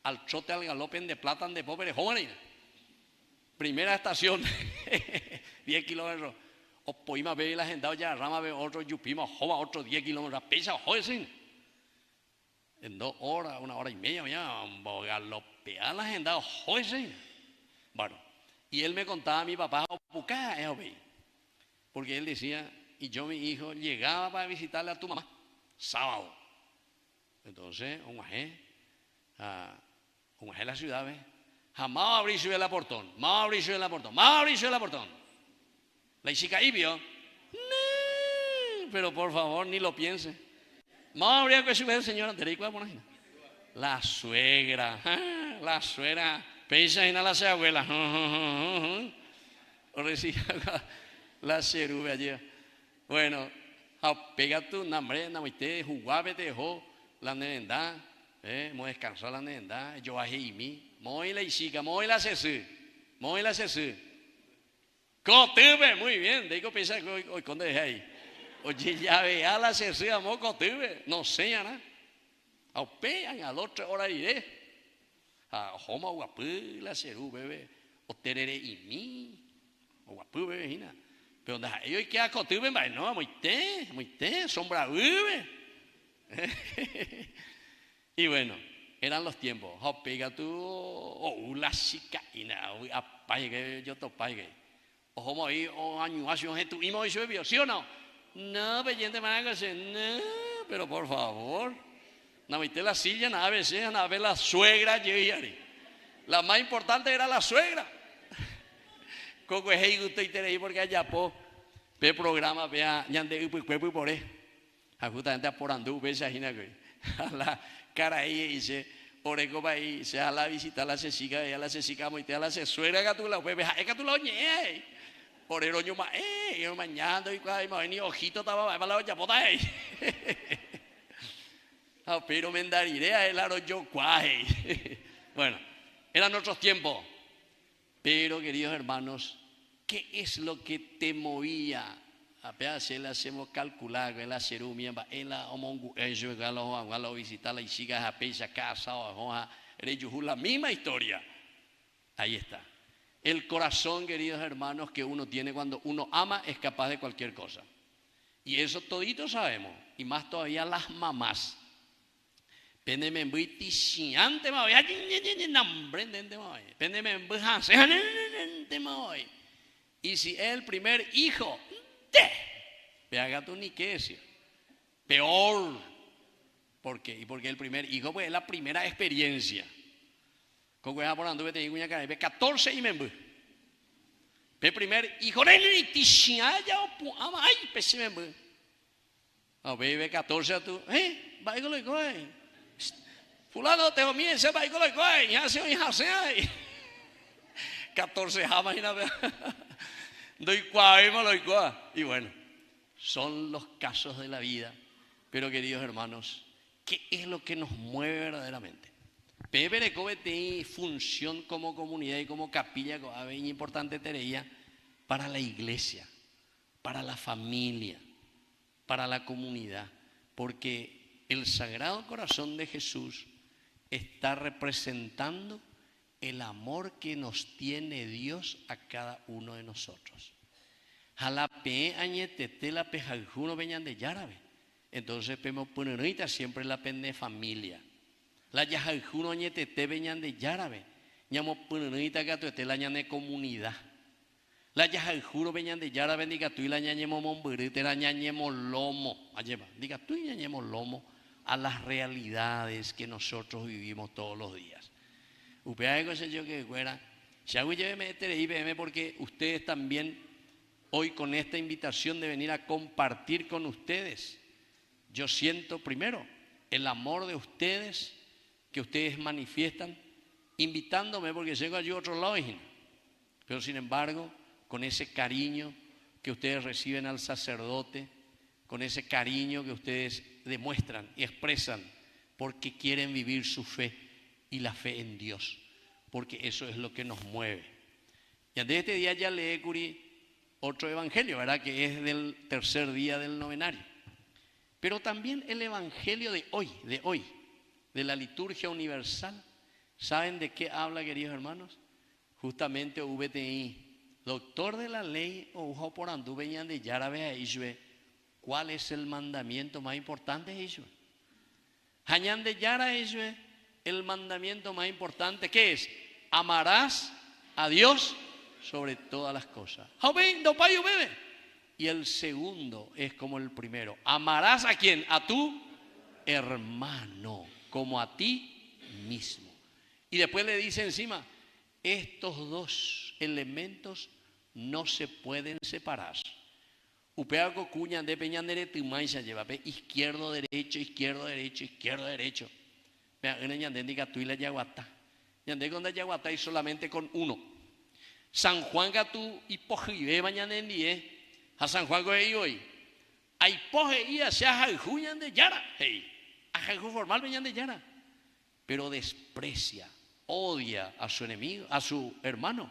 al trote al galope de plátano de pobre jóvenes. Primera estación, 10 kilómetros. O poima ve la agenda, ya rama ve otro yupima, jova otro 10 kilómetros. Pesa, joder, en 2 horas, 1 hora y media, vamos a galopear la agenda, joder. Bueno, y él me contaba a mi papá, porque él decía, y yo, mi hijo, llegaba para visitarle a tu mamá, sábado. Entonces, un majé la ciudad, ¿ves? Jamás abrirse el portón, La chica ahí vio. No, pero por favor, ni lo piense. Más habría que subir, señora. La suegra, pensa en la abuela. La cerube allí. Bueno, pega tu nombre, namite, jugaba, te dejó la nevenda, mo descansar la nevenda, yo bajé y mí. Muy la chica, muy la cesú. Cotube, muy bien. Digo, piensa que hoy cuando dejé ahí. Oye, ya vea la cesú, amor, cotube. No sé, ya nada. A pean a 2 horas iré. A Homa, guapú, la cerú, bebé. O terere y mí. O guapú, bebé, hina. Pero donde ellos queda cotube, no, muy té, sombra, bebé. Y bueno. Eran los tiempos. Pega tú, o la chica, y nada, apague, yo te apague. O como ahí, o año, tu imo y su ¿sí o no? No, peyente, no, pero por favor. No metí la silla, nada, a veces, nada, ver la suegra, la más importante era la suegra. Coco es hey, usted y tenéis porque allá, ve programa, vea, ya ande, cuerpo y por ahí. Justamente por andú, ve esa gina, la cara ahí y dice, oreco para ahí, se a la visita a la cesica, ella la cesica, y te a la suegra que tú la puedes, es que tú la oñe, por el oño más, yo mañana, y cuando venía ojito, estaba para la olla, pota ahí. Pero me daría el aro yo, cuaje. Bueno, eran otros tiempos, pero queridos hermanos, ¿qué es lo que te movía? Apenas le hacemos calcular que la serumia, la omongu, ellos galo visitar la isiga, a pecha casa, la misma historia. Ahí está. El corazón, queridos hermanos, que uno tiene cuando uno ama es capaz de cualquier cosa. Y eso toditos sabemos, y más todavía las mamás. Y si es el primer hijo, Pega tú ni qué decir. Peor. ¿Por qué? Y porque el primer hijo pues, es la primera experiencia. Con que por anduve te digo 14 y me embu. El primer hijo de Tishaya o ay, pese me embu. A ver, 14 a tú, va y lo coge. Fulano te omie, se va y lo coge, ya se oye hace. 14 jamás y nada. Doy cuaima, lo cuá. Y bueno, son los casos de la vida. Pero queridos hermanos, ¿qué es lo que nos mueve verdaderamente? Pepe tiene función como comunidad y como capilla, es importante tener para la iglesia, para la familia, para la comunidad, porque el Sagrado Corazón de Jesús está representando el amor que nos tiene Dios a cada uno de nosotros. Jalape añetete la pejaljuno veñan de yárabe. Entonces pemo ponerita siempre la pende familia. La yajaljuno añetete veñan de yárabe. Ñamo ponerita gatuete la ñane comunidad. La yajaljuro veñan de yárabe diga tú y la ñañemo mombrite la ñañemo lomo. Alleva, diga tú y ñañemo lomo a las realidades que nosotros vivimos todos los días. Upea algo yo que fuera, si hago lléveme este IBM porque ustedes también hoy con esta invitación de venir a compartir con ustedes, yo siento primero el amor de ustedes que ustedes manifiestan invitándome porque llego allí a otro lado, pero sin embargo con ese cariño que ustedes reciben al sacerdote, con ese cariño que ustedes demuestran y expresan porque quieren vivir su fe y la fe en Dios, porque eso es lo que nos mueve. Y desde este día ya leí otro evangelio, ¿verdad? Que es del tercer día del novenario. Pero también el evangelio de hoy, de la liturgia universal. ¿Saben de qué habla, queridos hermanos? Justamente VTI, doctor de la ley, ojo por andú veñan de yárabe a Ishue. ¿Cuál es el mandamiento más importante, Ishue? Hañan de yara Ishue, el mandamiento más importante, ¿qué es? Amarás a Dios sobre todas las cosas. Y el segundo es como el primero. Amarás a quién? A tu hermano, como a ti mismo. Y después le dice encima, estos dos elementos no se pueden separar. Upeaco cuña de peñandere tumaisa lleva izquierdo, derecho, izquierdo, derecho, izquierdo, derecho. Vea, en ñandéndica tuila yaguatá. Ñandé con yaguatá y solamente con uno. San Juan Gatú y pojibe mañanendie. A San Juan goe hoy. Hay poje y hacia jaljuñan de yara. Hey, a jalju formal veñan de yara. Pero desprecia, odia a su enemigo, a su hermano.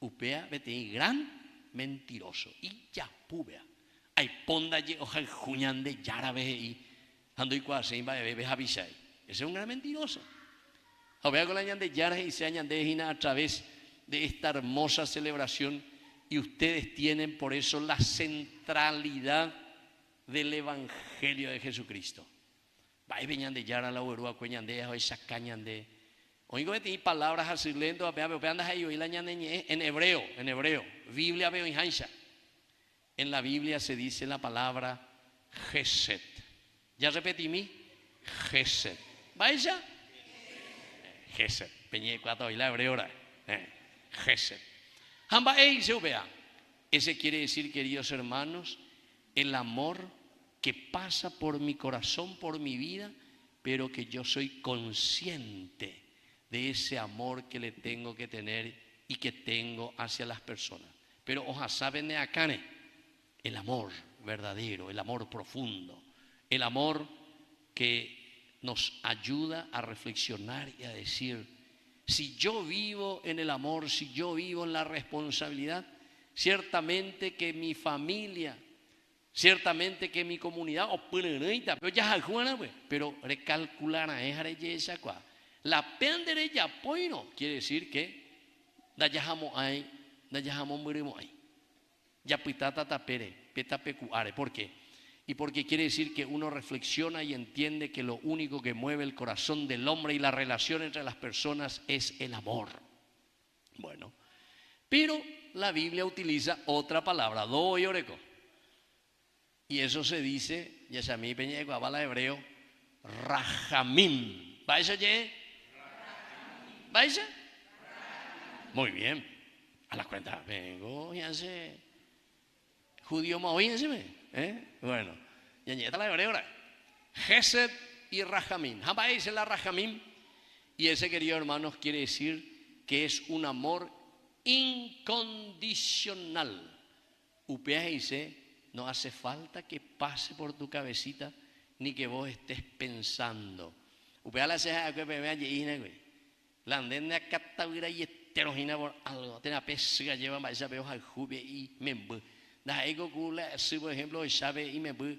Upea vete gran mentiroso. Y ya pubea. Hay ponda ye oja juñan de yara ve y ando y cuase imba bebé avisai. Ese es un gran mentiroso. Obea con la ñan de yara y se añan de hina a través de esta hermosa celebración y ustedes tienen por eso la centralidad del evangelio de Jesucristo. Va y veñan de yara la uerua cueñan de o esa cañan de oigo de ti palabras así lento a peor andas ahí y la ñan en hebreo, Biblia veo en Hansha. En la Biblia se dice la palabra Gesed. Ya repetí mi Gesed. ¿Vaya? Gesed. Peñé cuatro y la hebreo ahora. Gesed. Hamba se vea. Ese quiere decir, queridos hermanos, el amor que pasa por mi corazón, por mi vida, pero que yo soy consciente de ese amor que le tengo que tener y que tengo hacia las personas. Pero ojalá saben de acá, el amor verdadero, el amor profundo, el amor que nos ayuda a reflexionar y a decir, si yo vivo en el amor, si yo vivo en la responsabilidad, ciertamente que mi familia, ciertamente que mi comunidad, pero recalcular a esa cosa. La pendere ya no quiere decir que dayajamo ahí, dayajamo murimo ahí. Ya pitata tapere, petapecuare. ¿Por qué? Y porque quiere decir que uno reflexiona y entiende que lo único que mueve el corazón del hombre y la relación entre las personas es el amor. Bueno, pero la Biblia utiliza otra palabra, do y oreco. Y eso se dice, ya se a mí peña de guabala hebreo, rajamim. ¿Va eso ye? ¿Va eso? Muy bien. A la cuenta, vengo y hace judío maoíense, bueno, ya está la hebreo ahora. Gesed y rajamim. Jamba dice la rajamim. Y ese, querido hermanos, quiere decir que es un amor incondicional. Upea dice, no hace falta que pase por tu cabecita ni que vos estés pensando. Upea la ceja que me allí, güey. La andena catawira y heterogena por algo. Tena pesca lleva más sabe hoja jube y membu. Da ego gula, si por ejemplo, sabe y membu,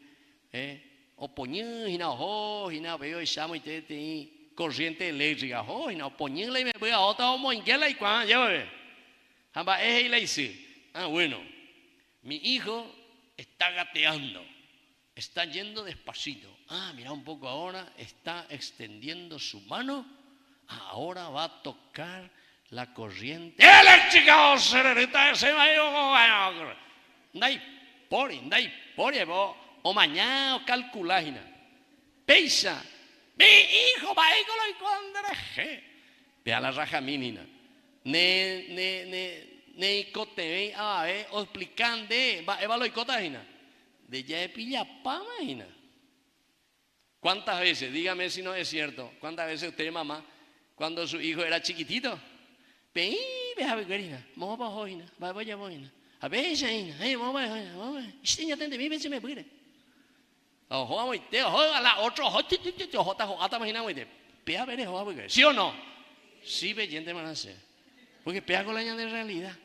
o poñu, y no veo y chamo y te corriente eléctrica, y no poñu y me voy a otra homo en que la y cuando yo, Hamba es la hice. Ah, bueno, mi hijo está gateando, está yendo despacito. Ah, mira un poco ahora, está extendiendo su mano. Ahora va a tocar la corriente eléctrica. Dai pori, o mañana calculagina. Peisa, mi hijo va a ir con lo encontré. Vea la raja mínima. Ne icote a ver, o explicande, va lo icotagina. De ya de pilla pa imagina. ¿Cuántas veces? Dígame si no es cierto. ¿Cuántas veces usted, mamá, cuando su hijo era chiquitito? Ve a ver, querida, vamos para hoy, vamos a hoy. A ver, vamos a este ya tende, me se me puede. Ojo, vamos a la otra, ojo, imagina, ve a ver, ¿sí o no? Sí, bellente van a ser. Porque pega con la ña de realidad.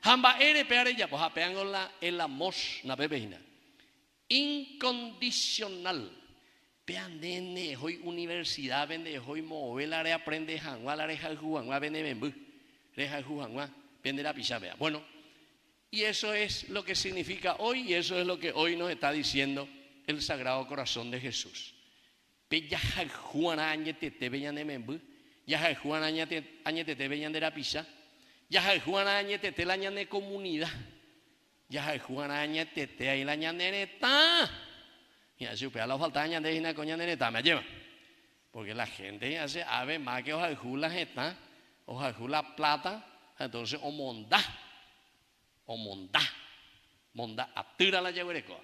Hamba ere pegar ella, pues pegan con la mos, na bebejina. Incondicional. Pean de hoy universidad, vende hoy movela, re aprende jangua, la reja juangua, vende bembú, reja juangua, vende la pizza. Bueno, y eso es lo que significa hoy, y eso es lo que hoy nos está diciendo el Sagrado Corazón de Jesús. Peya juana añete te veían de bembú, ya juana añete te veían de la pizza, ya juana añete te la de comunidad, ya juana añete te ahí la de neta. Y así upea la falta de una coña de neta me lleva. Porque la gente hace ave más que hoja jula jeta, hoja jula plata, entonces o monda, atira la llevereco.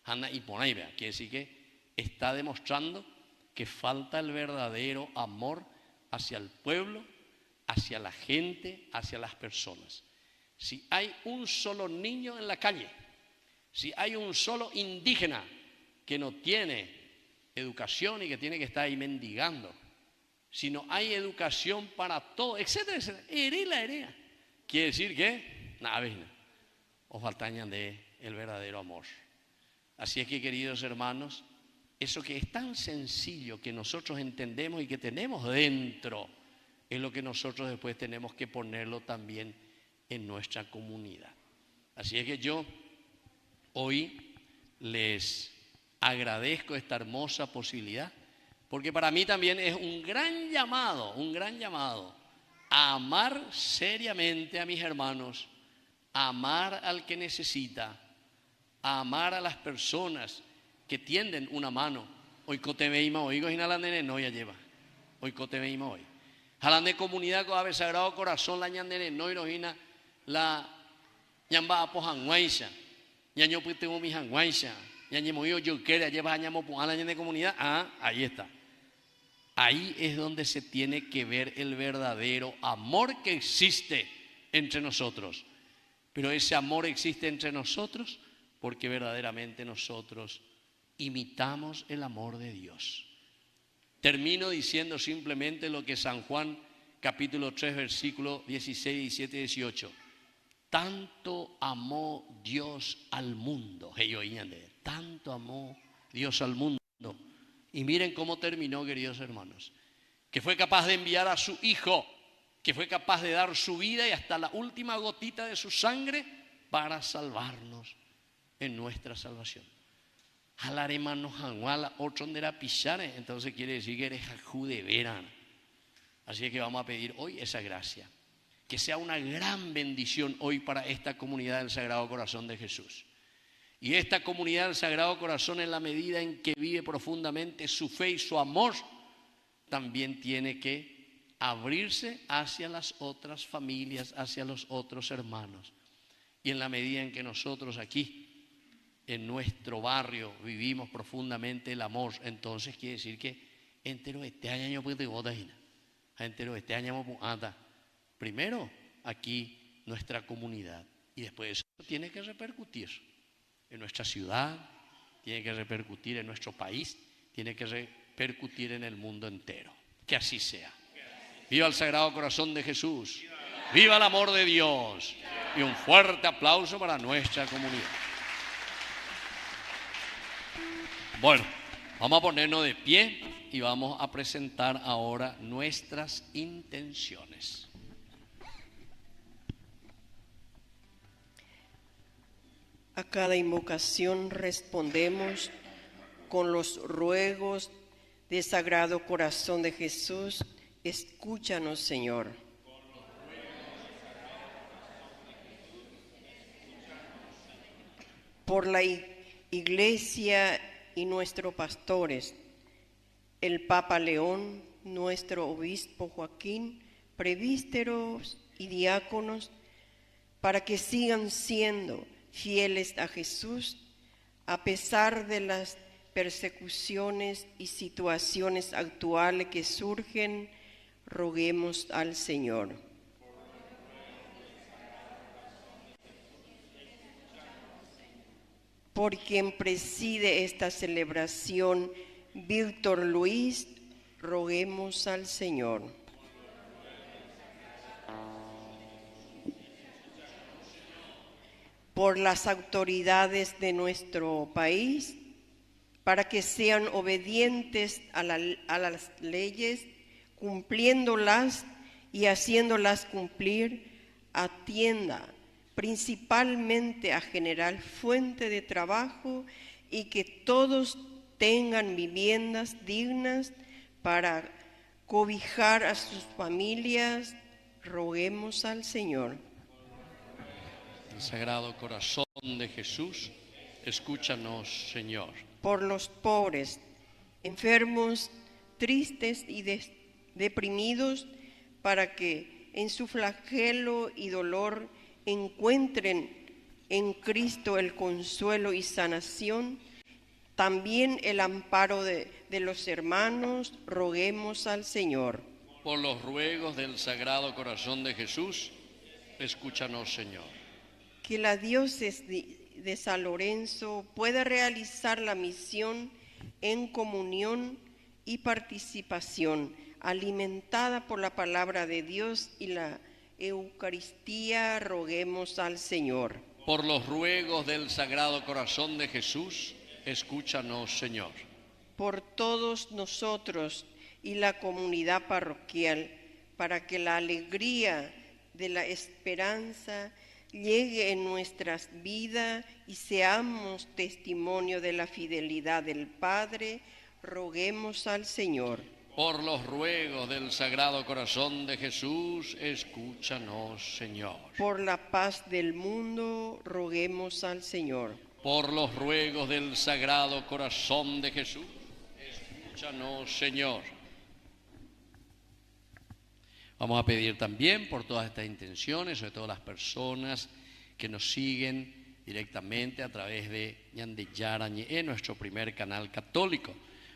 Anda y pone ahí, vea, quiere decir que está demostrando que falta el verdadero amor hacia el pueblo, hacia la gente, hacia las personas. Si hay un solo niño en la calle, si hay un solo indígena que no tiene educación y que tiene que estar ahí mendigando, si no hay educación para todo, etcétera, etcétera, herea. Quiere decir que, nada, os faltañan de el verdadero amor. Así es que, queridos hermanos, eso que es tan sencillo que nosotros entendemos y que tenemos dentro, es lo que nosotros después tenemos que ponerlo también en nuestra comunidad. Así es que yo hoy les agradezco esta hermosa posibilidad, porque para mí también es un gran llamado a amar seriamente a mis hermanos, a amar al que necesita, a amar a las personas que tienden una mano. Hoy coteveima hoy, no ya lleva. Hoy coteveima hoy. Hablando de comunidad con el Sagrado Corazón, la ñandere no irojina la ñamba apojanguaisha, ñaño putemo mi janguaisha. Yo quiero llevar a la de comunidad. Ahí está. Ahí es donde se tiene que ver el verdadero amor que existe entre nosotros. Pero ese amor existe entre nosotros porque verdaderamente nosotros imitamos el amor de Dios. Termino diciendo simplemente lo que San Juan capítulo 3 versículo 16, 17 y 18. Tanto amó Dios al mundo. Tanto amó Dios al mundo. Y miren cómo terminó, queridos hermanos. Que fue capaz de enviar a su Hijo, que fue capaz de dar su vida y hasta la última gotita de su sangre para salvarnos en nuestra salvación. Entonces quiere decir que eres jajú de verano. Así que vamos a pedir hoy esa gracia. Que sea una gran bendición hoy para esta comunidad del Sagrado Corazón de Jesús. Y esta comunidad del Sagrado Corazón, en la medida en que vive profundamente su fe y su amor, también tiene que abrirse hacia las otras familias, hacia los otros hermanos. Y en la medida en que nosotros aquí, en nuestro barrio, vivimos profundamente el amor, entonces quiere decir que entero este año puede votar, entero este año primero aquí nuestra comunidad y después eso tiene que repercutir en nuestra ciudad, tiene que repercutir en nuestro país, tiene que percutir en el mundo entero. Que así sea. Viva el Sagrado Corazón de Jesús. Viva el amor de Dios. Y un fuerte aplauso para nuestra comunidad. Bueno, vamos a ponernos de pie y vamos a presentar ahora nuestras intenciones. A cada invocación respondemos con los ruegos del Sagrado Corazón de Jesús. Escúchanos, Señor. Por la Iglesia y nuestros pastores, el Papa León, nuestro obispo Joaquín, presbíteros y diáconos, para que sigan siendo fieles a Jesús a pesar de las persecuciones y situaciones actuales que surgen, roguemos al Señor. Por quien preside esta celebración, Víctor Luis, roguemos al Señor. Por las autoridades de nuestro país, para que sean obedientes a las leyes, cumpliéndolas y haciéndolas cumplir, atienda principalmente a generar fuente de trabajo y que todos tengan viviendas dignas para cobijar a sus familias, roguemos al Señor. El Sagrado Corazón de Jesús, escúchanos, Señor. Por los pobres, enfermos, tristes y deprimidos, para que en su flagelo y dolor encuentren en Cristo el consuelo y sanación, también el amparo de los hermanos, roguemos al Señor. Por los ruegos del Sagrado Corazón de Jesús, escúchanos, Señor. Que la diócesis de San Lorenzo pueda realizar la misión en comunión y participación, alimentada por la palabra de Dios y la Eucaristía, roguemos al Señor. Por los ruegos del Sagrado Corazón de Jesús, escúchanos, Señor. Por todos nosotros y la comunidad parroquial, para que la alegría de la esperanza llegue en nuestras vidas y seamos testimonio de la fidelidad del Padre, roguemos al Señor. Por los ruegos del Sagrado Corazón de Jesús, escúchanos, Señor. Por la paz del mundo, roguemos al Señor. Por los ruegos del Sagrado Corazón de Jesús, escúchanos, Señor. Vamos a pedir también por todas estas intenciones, sobre todo las personas que nos siguen directamente a través de Ñandeyara Ñe'e, nuestro primer canal católico.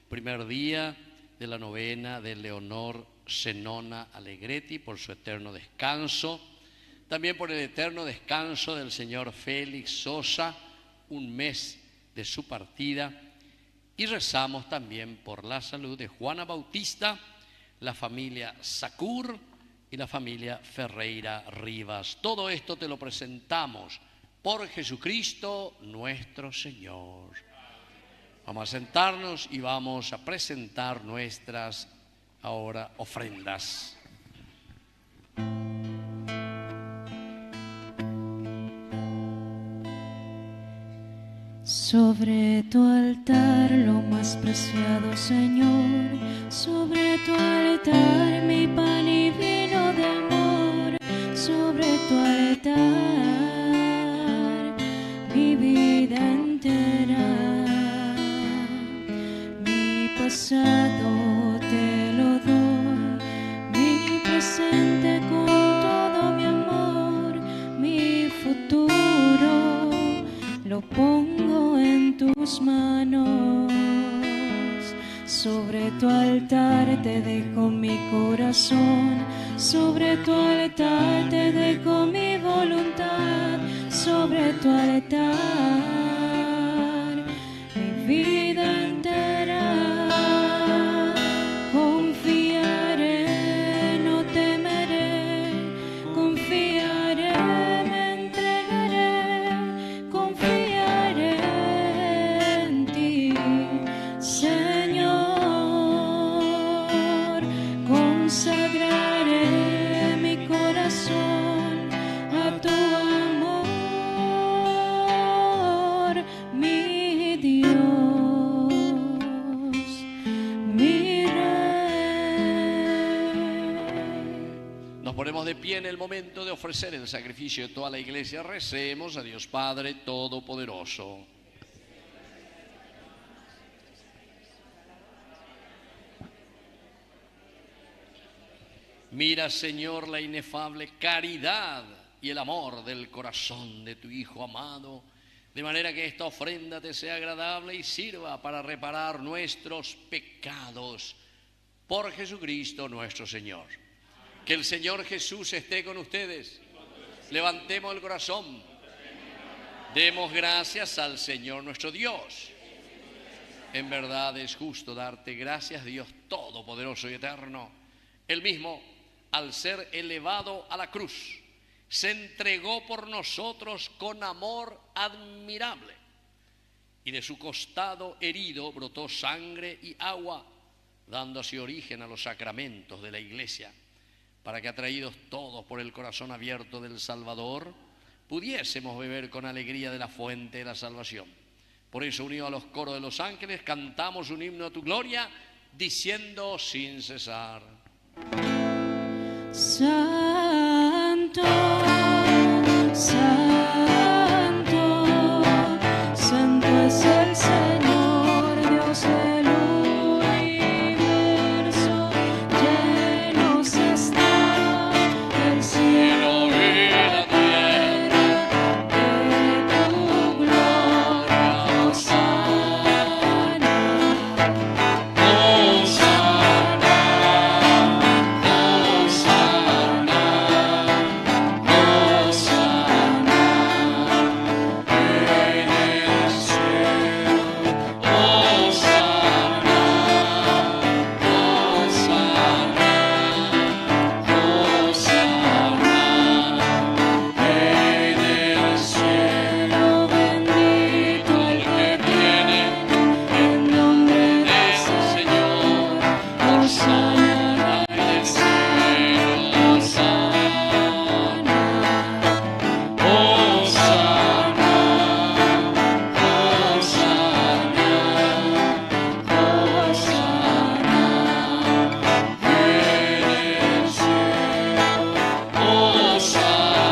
Primer día de la novena de Leonor Zenona Alegretti, por su eterno descanso. También por el eterno descanso del señor Félix Sosa, un mes de su partida. Y rezamos también por la salud de Juana Bautista, la familia Sacur y la familia Ferreira Rivas. Todo esto te lo presentamos por Jesucristo nuestro Señor. Vamos a sentarnos y vamos a presentar nuestras ahora ofrendas. Sobre tu altar, lo más preciado, Señor, sobre tu altar, mi pan y vino de amor, sobre tu altar, mi vida entera, mi pasado te lo doy, mi presente con todo mi amor, mi futuro lo pongo en tus manos. Sobre tu altar te dejo mi corazón, sobre tu altar te dejo mi voluntad, sobre tu altar mi vida entera. viene el momento de ofrecer el sacrificio de toda la iglesia. Recemos a Dios Padre Todopoderoso. Mira, Señor, la inefable caridad y el amor del corazón de tu Hijo amado, de manera que esta ofrenda te sea agradable y sirva para reparar nuestros pecados. Por Jesucristo nuestro Señor. Que el Señor Jesús esté con ustedes. Levantemos el corazón. Demos gracias al Señor nuestro Dios. En verdad es justo darte gracias, Dios Todopoderoso y Eterno. Él mismo, al ser elevado a la cruz, se entregó por nosotros con amor admirable. Y de su costado herido brotó sangre y agua, dando así origen a los sacramentos de la Iglesia, para que, atraídos todos por el corazón abierto del Salvador, pudiésemos beber con alegría de la fuente de la salvación. Por eso, unidos a los coros de los ángeles, cantamos un himno a tu gloria, diciendo sin cesar: Santo, Santo, Santo es el Señor, Dios del universo, llenos está el cielo y la tierra de tu gloria. Hosana, Hosana, Hosana, Hosana en el cielo. Hosana, Hosana, Hosana en el cielo. Bendito el que viene en nombre del Señor. Hosana en el cielo. Hosana, Hosana, Hosana, Hosana en el cielo. Hosana,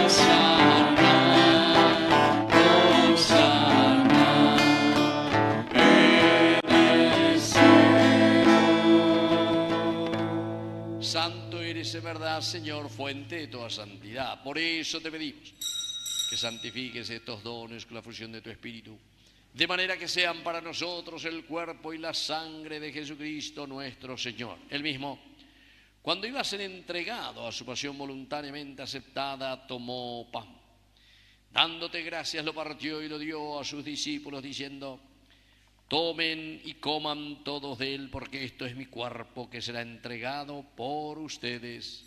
Hosana, Hosana en el cielo. Santo eres en verdad, Señor, fuente de toda santidad. Por eso te pedimos que santifiques estos dones con la fusión de tu Espíritu, de manera que sean para nosotros el cuerpo y la sangre de Jesucristo nuestro Señor. Él mismo, cuando iba a ser entregado a su pasión voluntariamente aceptada, tomó pan. Dándote gracias, lo partió y lo dio a sus discípulos, diciendo: tomen y coman todos de él, porque esto es mi cuerpo que será entregado por ustedes.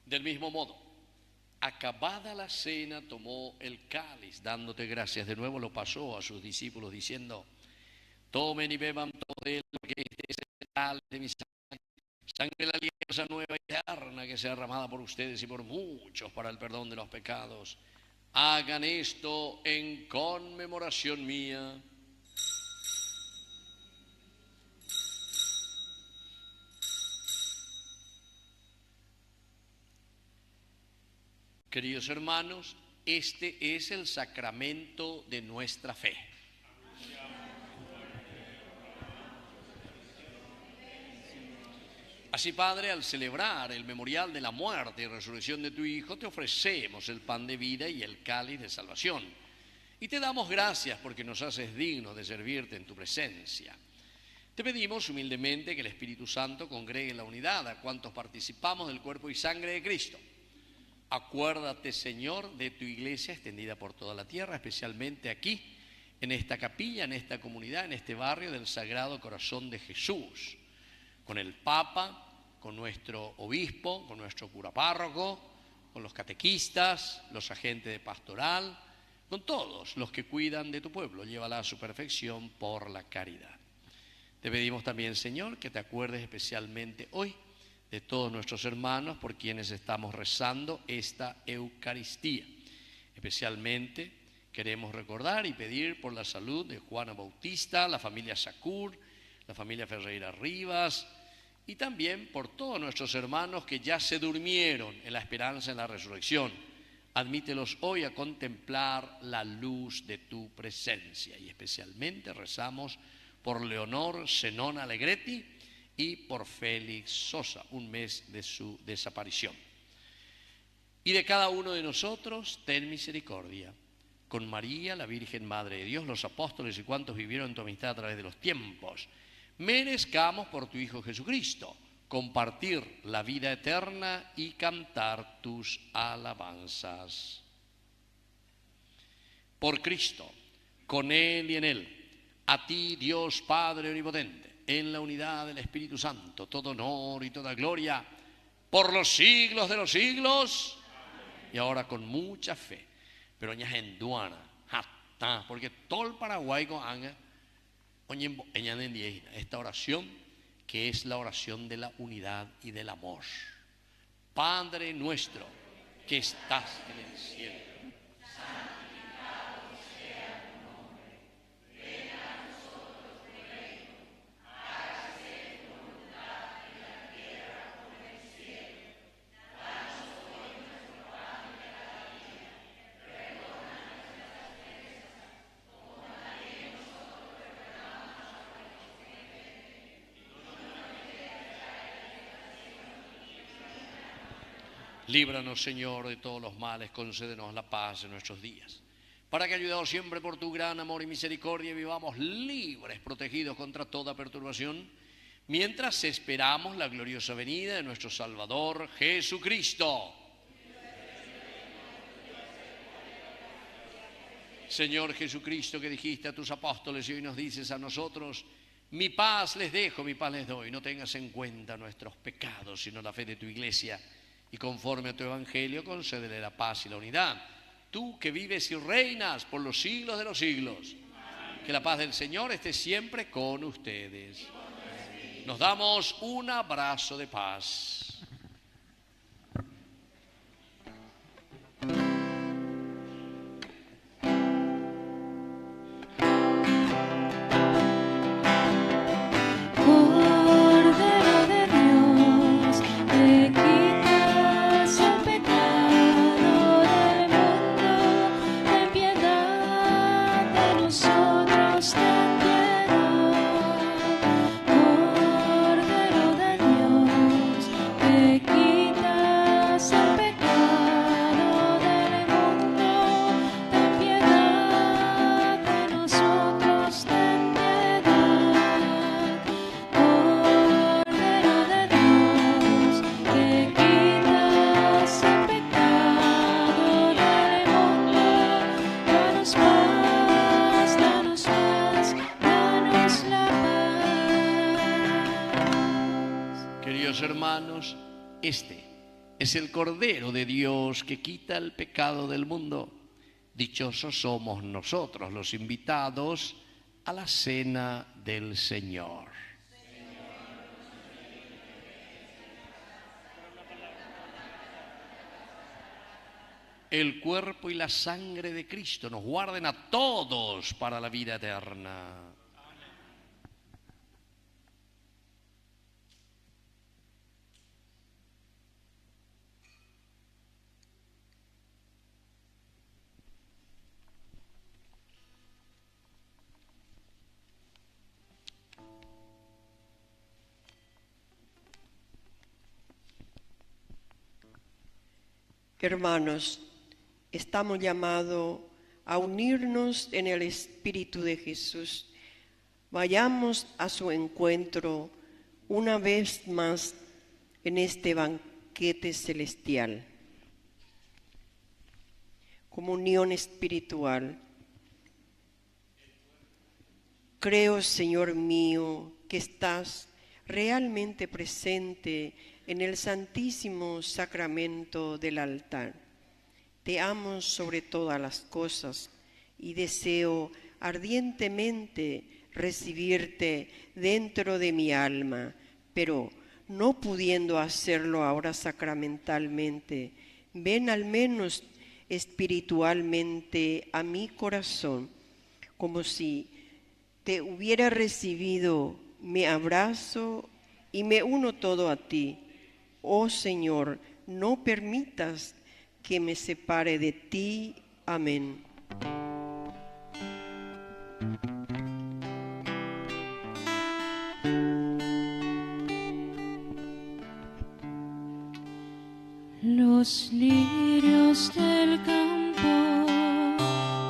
Del mismo modo, acabada la cena, tomó el cáliz, dándote gracias de nuevo, lo pasó a sus discípulos, diciendo: tomen y beban todos de él, porque este es el cáliz de mi sangre de la alianza nueva y eterna, que sea derramada por ustedes y por muchos para el perdón de los pecados. Hagan esto en conmemoración mía. Queridos hermanos, este es el sacramento de nuestra fe. Así, Padre, al celebrar el memorial de la muerte y resurrección de tu Hijo, te ofrecemos el pan de vida y el cáliz de salvación. Y te damos gracias porque nos haces dignos de servirte en tu presencia. Te pedimos humildemente que el Espíritu Santo congregue en la unidad a cuantos participamos del cuerpo y sangre de Cristo. Acuérdate, Señor, de tu iglesia extendida por toda la tierra, especialmente aquí, en esta capilla, en esta comunidad, en este barrio del Sagrado Corazón de Jesús, con el Papa, con nuestro obispo, con nuestro cura párroco, con los catequistas, los agentes de pastoral, con todos los que cuidan de tu pueblo. Llévala a su perfección por la caridad. Te pedimos también, Señor, que te acuerdes especialmente hoy de todos nuestros hermanos por quienes estamos rezando esta Eucaristía, especialmente Queremos recordar y pedir por la salud de Juana Bautista, la familia Sacur, la familia Ferreira Rivas y también por todos nuestros hermanos que ya se durmieron en la esperanza en la resurrección. Admítelos hoy a contemplar la luz de tu presencia y especialmente rezamos por Leonor Zenón Alegretti y por Félix Sosa, un mes de su desaparición. Y de cada uno de nosotros, ten misericordia. Con María, la Virgen Madre de Dios, los apóstoles y cuantos vivieron en tu amistad a través de los tiempos, merezcamos por tu Hijo Jesucristo compartir la vida eterna y cantar tus alabanzas. Por Cristo, con Él y en Él, a ti, Dios Padre Omnipotente, en la unidad del Espíritu Santo, todo honor y toda gloria, por los siglos de los siglos. Amén. Y ahora con mucha fe, pero ña genduana, porque todo el Paraguay con esta oración, que es la oración de la unidad y del amor. Padre nuestro, que estás en el cielo. Líbranos, Señor, de todos los males, concédenos la paz en nuestros días, para que, ayudados siempre por tu gran amor y misericordia, vivamos libres, protegidos contra toda perturbación, mientras esperamos la gloriosa venida de nuestro Salvador Jesucristo. Señor Jesucristo, que dijiste a tus apóstoles y hoy nos dices a nosotros: mi paz les dejo, mi paz les doy. No tengas en cuenta nuestros pecados, sino la fe de tu iglesia. Y conforme a tu evangelio, concédele la paz y la unidad. Tú que vives y reinas por los siglos de los siglos. Que la paz del Señor esté siempre con ustedes. Nos damos un abrazo de paz. Hermanos, este es el Cordero de Dios que quita el pecado del mundo. Dichosos somos nosotros los invitados a la cena del Señor. El cuerpo y la sangre de Cristo nos guarden a todos para la vida eterna. Hermanos, estamos llamados a unirnos en el Espíritu de Jesús. Vayamos a su encuentro una vez más en este banquete celestial. Comunión espiritual. Creo, Señor mío, que estás realmente presente en el santísimo sacramento del altar. Te amo sobre todas las cosas y deseo ardientemente recibirte dentro de mi alma, pero no pudiendo hacerlo ahora sacramentalmente, ven al menos espiritualmente a mi corazón, como si te hubiera recibido. Me abrazo y me uno todo a ti. Oh Señor, no permitas que me separe de ti. Amén. Los lirios del campo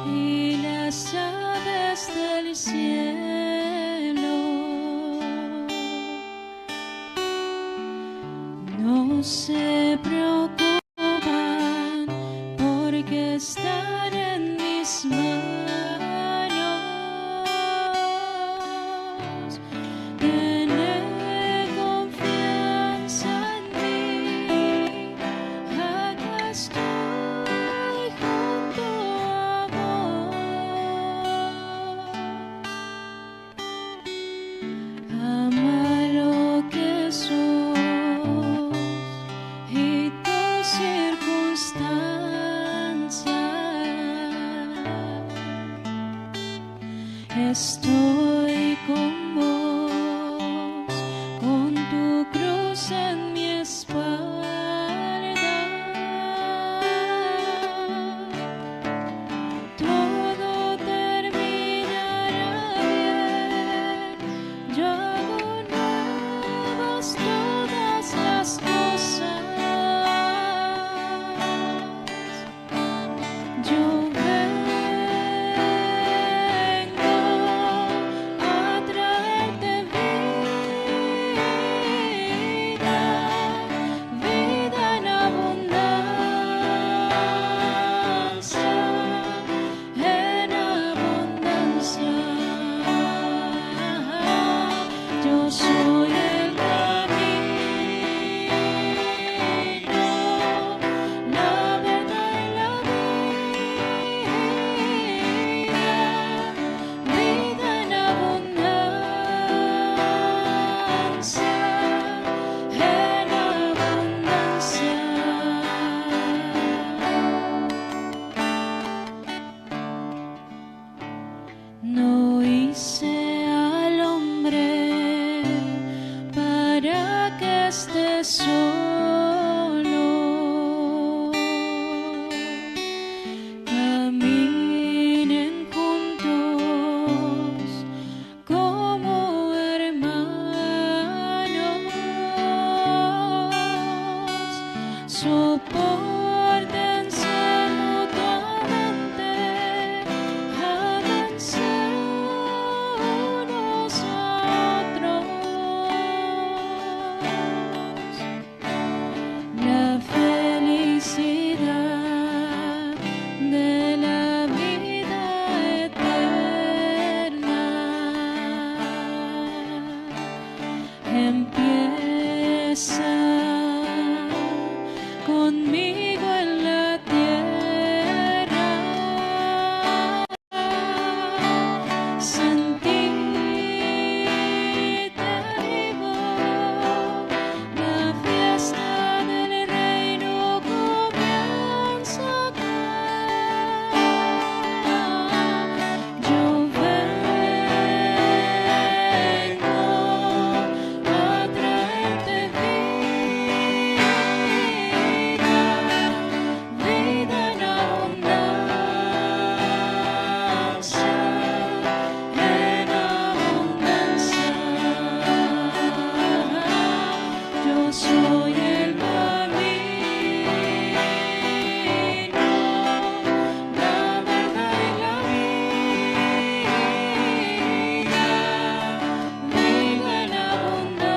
y las aves del cielo no se preocupan porque están en mis manos. Tener confianza en mí, acá estoy junto a vos. Ama lo que sos y tu circunstancia. Estoy con vos, con tu cruz en mi espalda. Todo terminará bien. Yo hago nuevas todas las cosas. Yo vengo a traerte vida, vida en abundancia, en abundancia. Yo soy el camino, la verdad y la vida en abundancia, en abundancia. No hice al hombre para que esté solo. Caminen juntos como hermanos. Sopórtense mutuamente, ámense unos a otros. La felicidad de la vida eterna empieza conmigo en la tierra. Sentíte vivo, la fiesta del reino comienza acá. Yo vengo a traerte vida, vida en abundancia, en abundancia. Yo soy el camino, la verdad y la vida en abundancia,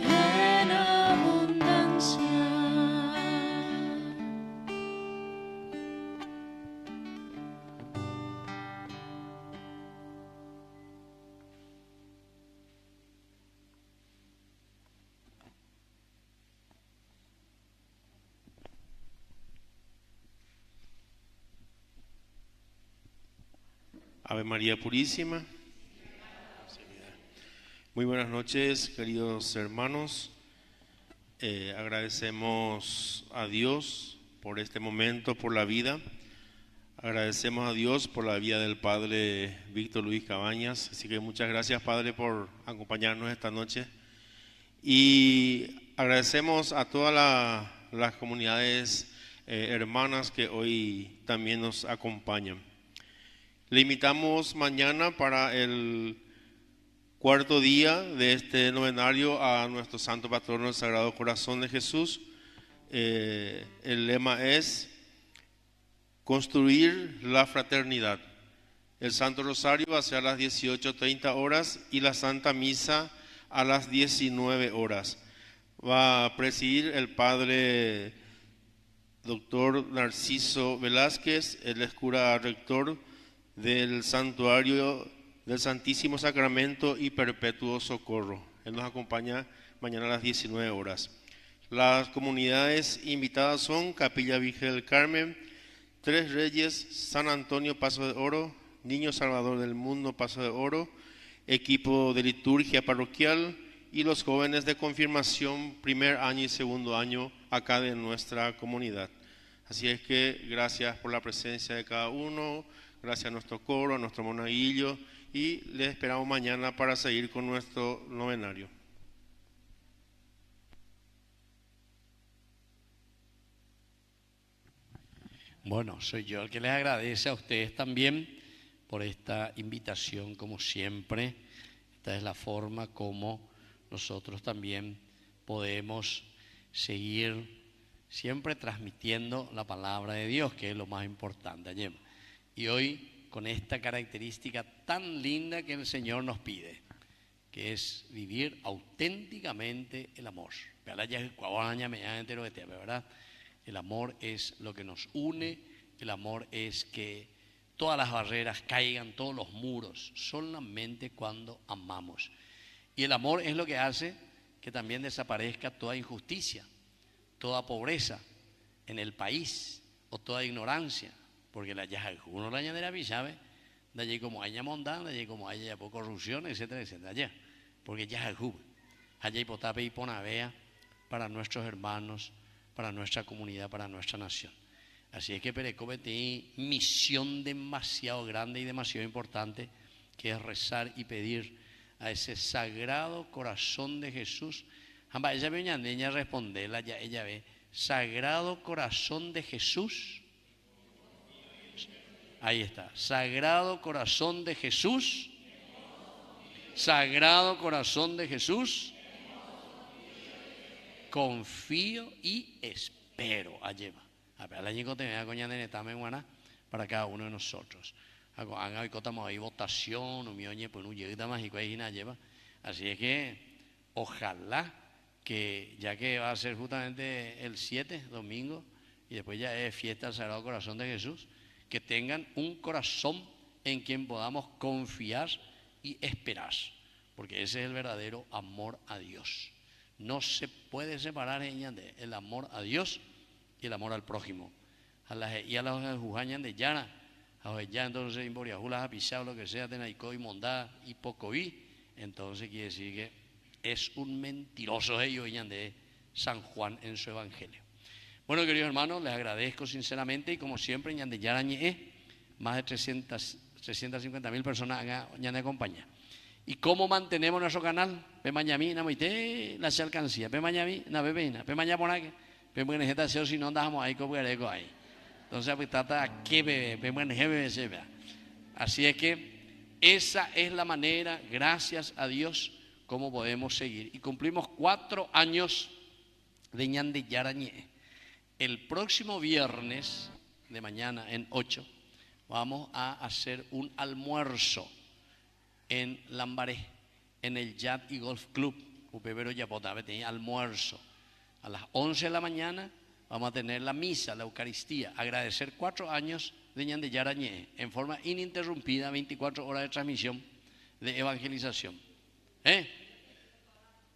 en abundancia. Ave María Purísima. Muy buenas noches, queridos hermanos. Agradecemos a Dios por este momento, por la vida. Agradecemos a Dios por la vida del Padre Víctor Luis Cabañas. Así que muchas gracias, Padre, por acompañarnos esta noche. Y agradecemos a todas las comunidades hermanas que hoy también nos acompañan. Le invitamos mañana para el cuarto día de este novenario a nuestro Santo Patrono, el Sagrado Corazón de Jesús. El lema es construir la fraternidad. El Santo Rosario va a ser a las 18:30 horas y la Santa Misa a las 19 horas. Va a presidir el Padre Doctor Narciso Velázquez, el cura rector del Santuario del Santísimo Sacramento y Perpetuo Socorro. Él nos acompaña mañana a las 19 horas. Las comunidades invitadas son Capilla Virgen del Carmen, Tres Reyes, San Antonio Paso de Oro, Niño Salvador del Mundo Paso de Oro, equipo de liturgia parroquial y los jóvenes de confirmación primer año y segundo año acá de nuestra comunidad. Así es que gracias por la presencia de cada uno, gracias a nuestro coro, a nuestro monaguillo, y les esperamos mañana para seguir con nuestro novenario. Bueno, soy yo el que les agradece a ustedes también por esta invitación, como siempre. Esta es la forma como nosotros también podemos seguir siempre transmitiendo la palabra de Dios, que es lo más importante. Y hoy con esta característica tan linda que el Señor nos pide, que es vivir auténticamente el amor. ¿Verdad? El amor es lo que nos une, el amor es que todas las barreras caigan, todos los muros, solamente cuando amamos. Y el amor es lo que hace que también desaparezca toda injusticia, toda pobreza en el país o toda ignorancia, porque la yaja uno la añadera pisabe, de allí como haya mondad, de allí como haya corrupción, etcétera, etcétera, allá, porque yaja allá hipotape y ponavea para nuestros hermanos, para nuestra comunidad, para nuestra nación. Así es que Perecope tiene misión demasiado grande y demasiado importante, que es rezar y pedir a ese sagrado corazón de Jesús. Ella ve ñandeña responderla, ya ella ve, sagrado corazón de Jesús. Ahí está, sagrado corazón de Jesús. Sagrado corazón de Jesús. Confío y espero. Para cada uno de nosotros. Hay votación, así es que ojalá que ya que va a ser justamente el 7, domingo, y después ya es fiesta del Sagrado Corazón de Jesús, que tengan un corazón en quien podamos confiar y esperar, porque ese es el verdadero amor a Dios. No se puede separar el amor a Dios y el amor al prójimo. Y a las jujañas de Yara, ya entonces en Boriajulas, Apizao, lo que sea, Tenaicó y Mondá y Pocoví, entonces quiere decir que es un mentiroso ellos de San Juan en su evangelio. Bueno, queridos hermanos, les agradezco sinceramente, y como siempre, ñande Yara más de 350.000 personas ñande acompañan. ¿Y cómo mantenemos nuestro canal? Pemañami, namoite, la alcancía. Pemañami, na bebena. Pemaña ponaque. Pemaña seo si no andamos ahí como eco ahí. Entonces, pues trata a qué bebé, pemaña bebé. Así es que esa es la manera, gracias a Dios, cómo podemos seguir. Y cumplimos 4 años de ñande Yarañé. El próximo viernes de mañana, en 8, vamos a hacer un almuerzo en Lambaré, en el Yacht y Golf Club. Upebero Yapotave tenía almuerzo. A las 11 de la mañana vamos a tener la misa, la Eucaristía. Agradecer 4 años de Ñande Yarañé en forma ininterrumpida, 24 horas de transmisión de evangelización.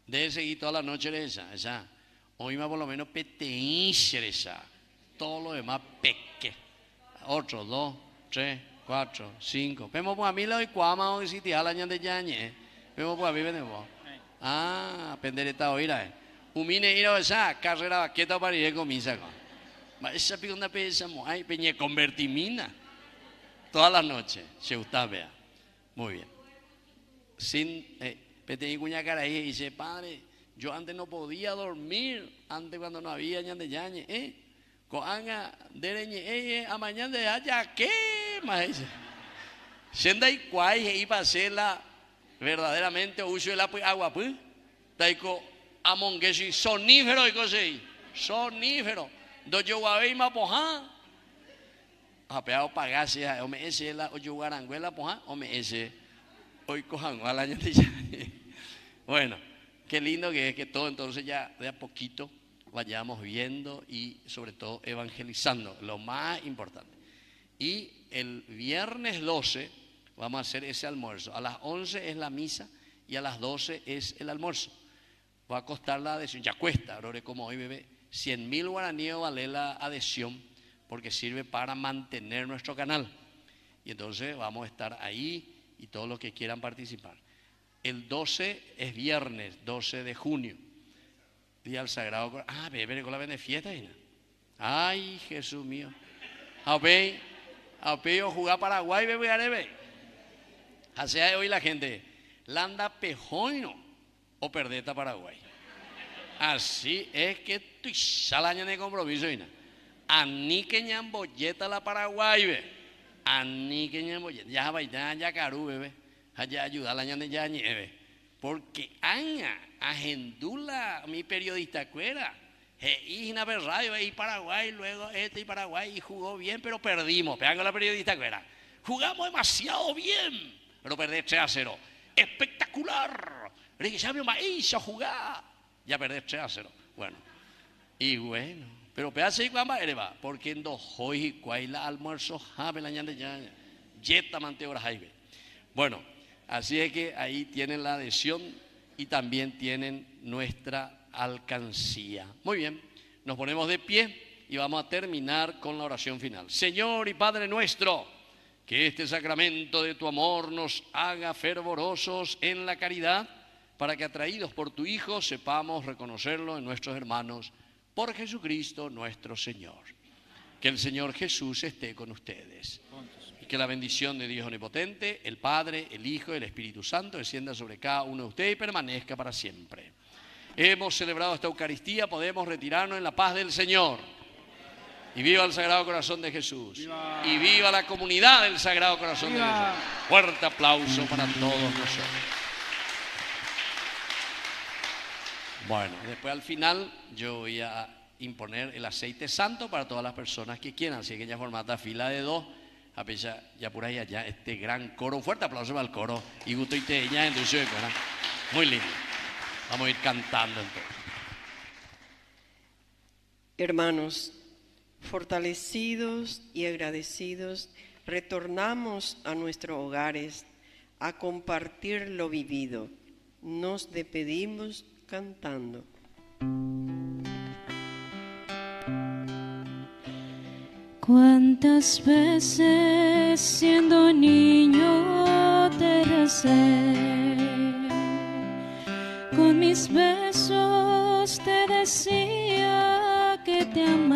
Debe seguir toda la noche de esa. Hoy más por lo menos peteíce esa. Todo lo demás peque. 8, 2, 3, 4, 5. Vemos por a mí lo y cuama o si te ala Ñande Yañé. Vemos por a mí venimos. Pendereta oíra. Umine ir a esa carrera vaqueta para ir con misa. Ma esa pigona pesa mo, ay peñe convertimina. Todas las noches, se gusta vea. Muy bien. Sin pete y cuña cara y dice, padre, yo antes no podía dormir, antes cuando no había ñande yañe, coanga dereñe a mañana de allá qué más dice. Senda y cuay y pasela verdaderamente uso el agua pues. Taiko amonguesi sonífero y cosas sonífero. Do yo guabei mapoja. Apeado pagase a ome ese la oyo guaranguela poja ome ese hoy cojan a la ñande yañe. Bueno. Qué lindo que es que todo entonces ya de a poquito vayamos viendo y sobre todo evangelizando, lo más importante. Y el viernes 12 vamos a hacer ese almuerzo. A las 11 es la misa y a las 12 es el almuerzo. Va a costar la adhesión, ya cuesta, ahora como hoy bebé, 100.000 guaraníes vale la adhesión porque sirve para mantener nuestro canal. Y entonces vamos a estar ahí y todos los que quieran participar. El 12 es viernes, 12 de junio, día del Sagrado Corazón. Ah, bebé, con la vende fiesta. Ay, Jesús mío. A ver, yo jugar Paraguay, bebé, arebe. Así hoy la gente, landa pejoño o perdeta Paraguay. Así es que tú salaña de compromiso, Ina. Ani que ñambolleta la Paraguay, bebé. Ani que ñambolleta. Ya vaina, ya carú, bebé. Allá ayuda a la ñande ya nieve. Porque aña, agendula mi periodista cuera. Y na radio y Paraguay, luego y Paraguay y jugó bien, pero perdimos. Pegan con la periodista cuera. Jugamos demasiado bien, pero perdés 3-0. Espectacular. Ya me hizo jugar. Ya perdés 3-0. Bueno. Y bueno. Pero pedazo y cuamba ereba. Porque en dos hoy y cuaila almuerzo jabe la ñande ya. Yeta manteora jaibe. Bueno. Así es que ahí tienen la adhesión y también tienen nuestra alcancía. Muy bien, nos ponemos de pie y vamos a terminar con la oración final. Señor y Padre nuestro, que este sacramento de tu amor nos haga fervorosos en la caridad, para que atraídos por tu Hijo sepamos reconocerlo en nuestros hermanos, por Jesucristo nuestro Señor. Que el Señor Jesús esté con ustedes. Que la bendición de Dios Omnipotente, el Padre, el Hijo y el Espíritu Santo descienda sobre cada uno de ustedes y permanezca para siempre. Hemos celebrado esta Eucaristía, podemos retirarnos en la paz del Señor. Y viva el Sagrado Corazón de Jesús. ¡Viva! Y viva la comunidad del Sagrado Corazón ¡Viva! De Jesús. Fuerte aplauso para todos nosotros. Bueno, después al final yo voy a imponer el aceite santo para todas las personas que quieran. Así que ya formata fila de 2. A pesar, ya por ahí allá, este gran coro. Un fuerte aplauso para el coro. Y gusto y teña, entonces, muy lindo. Vamos a ir cantando entonces. Hermanos, fortalecidos y agradecidos, retornamos a nuestros hogares a compartir lo vivido. Nos despedimos cantando. Cuántas veces siendo niño te recé, con mis besos te decía que te amaba.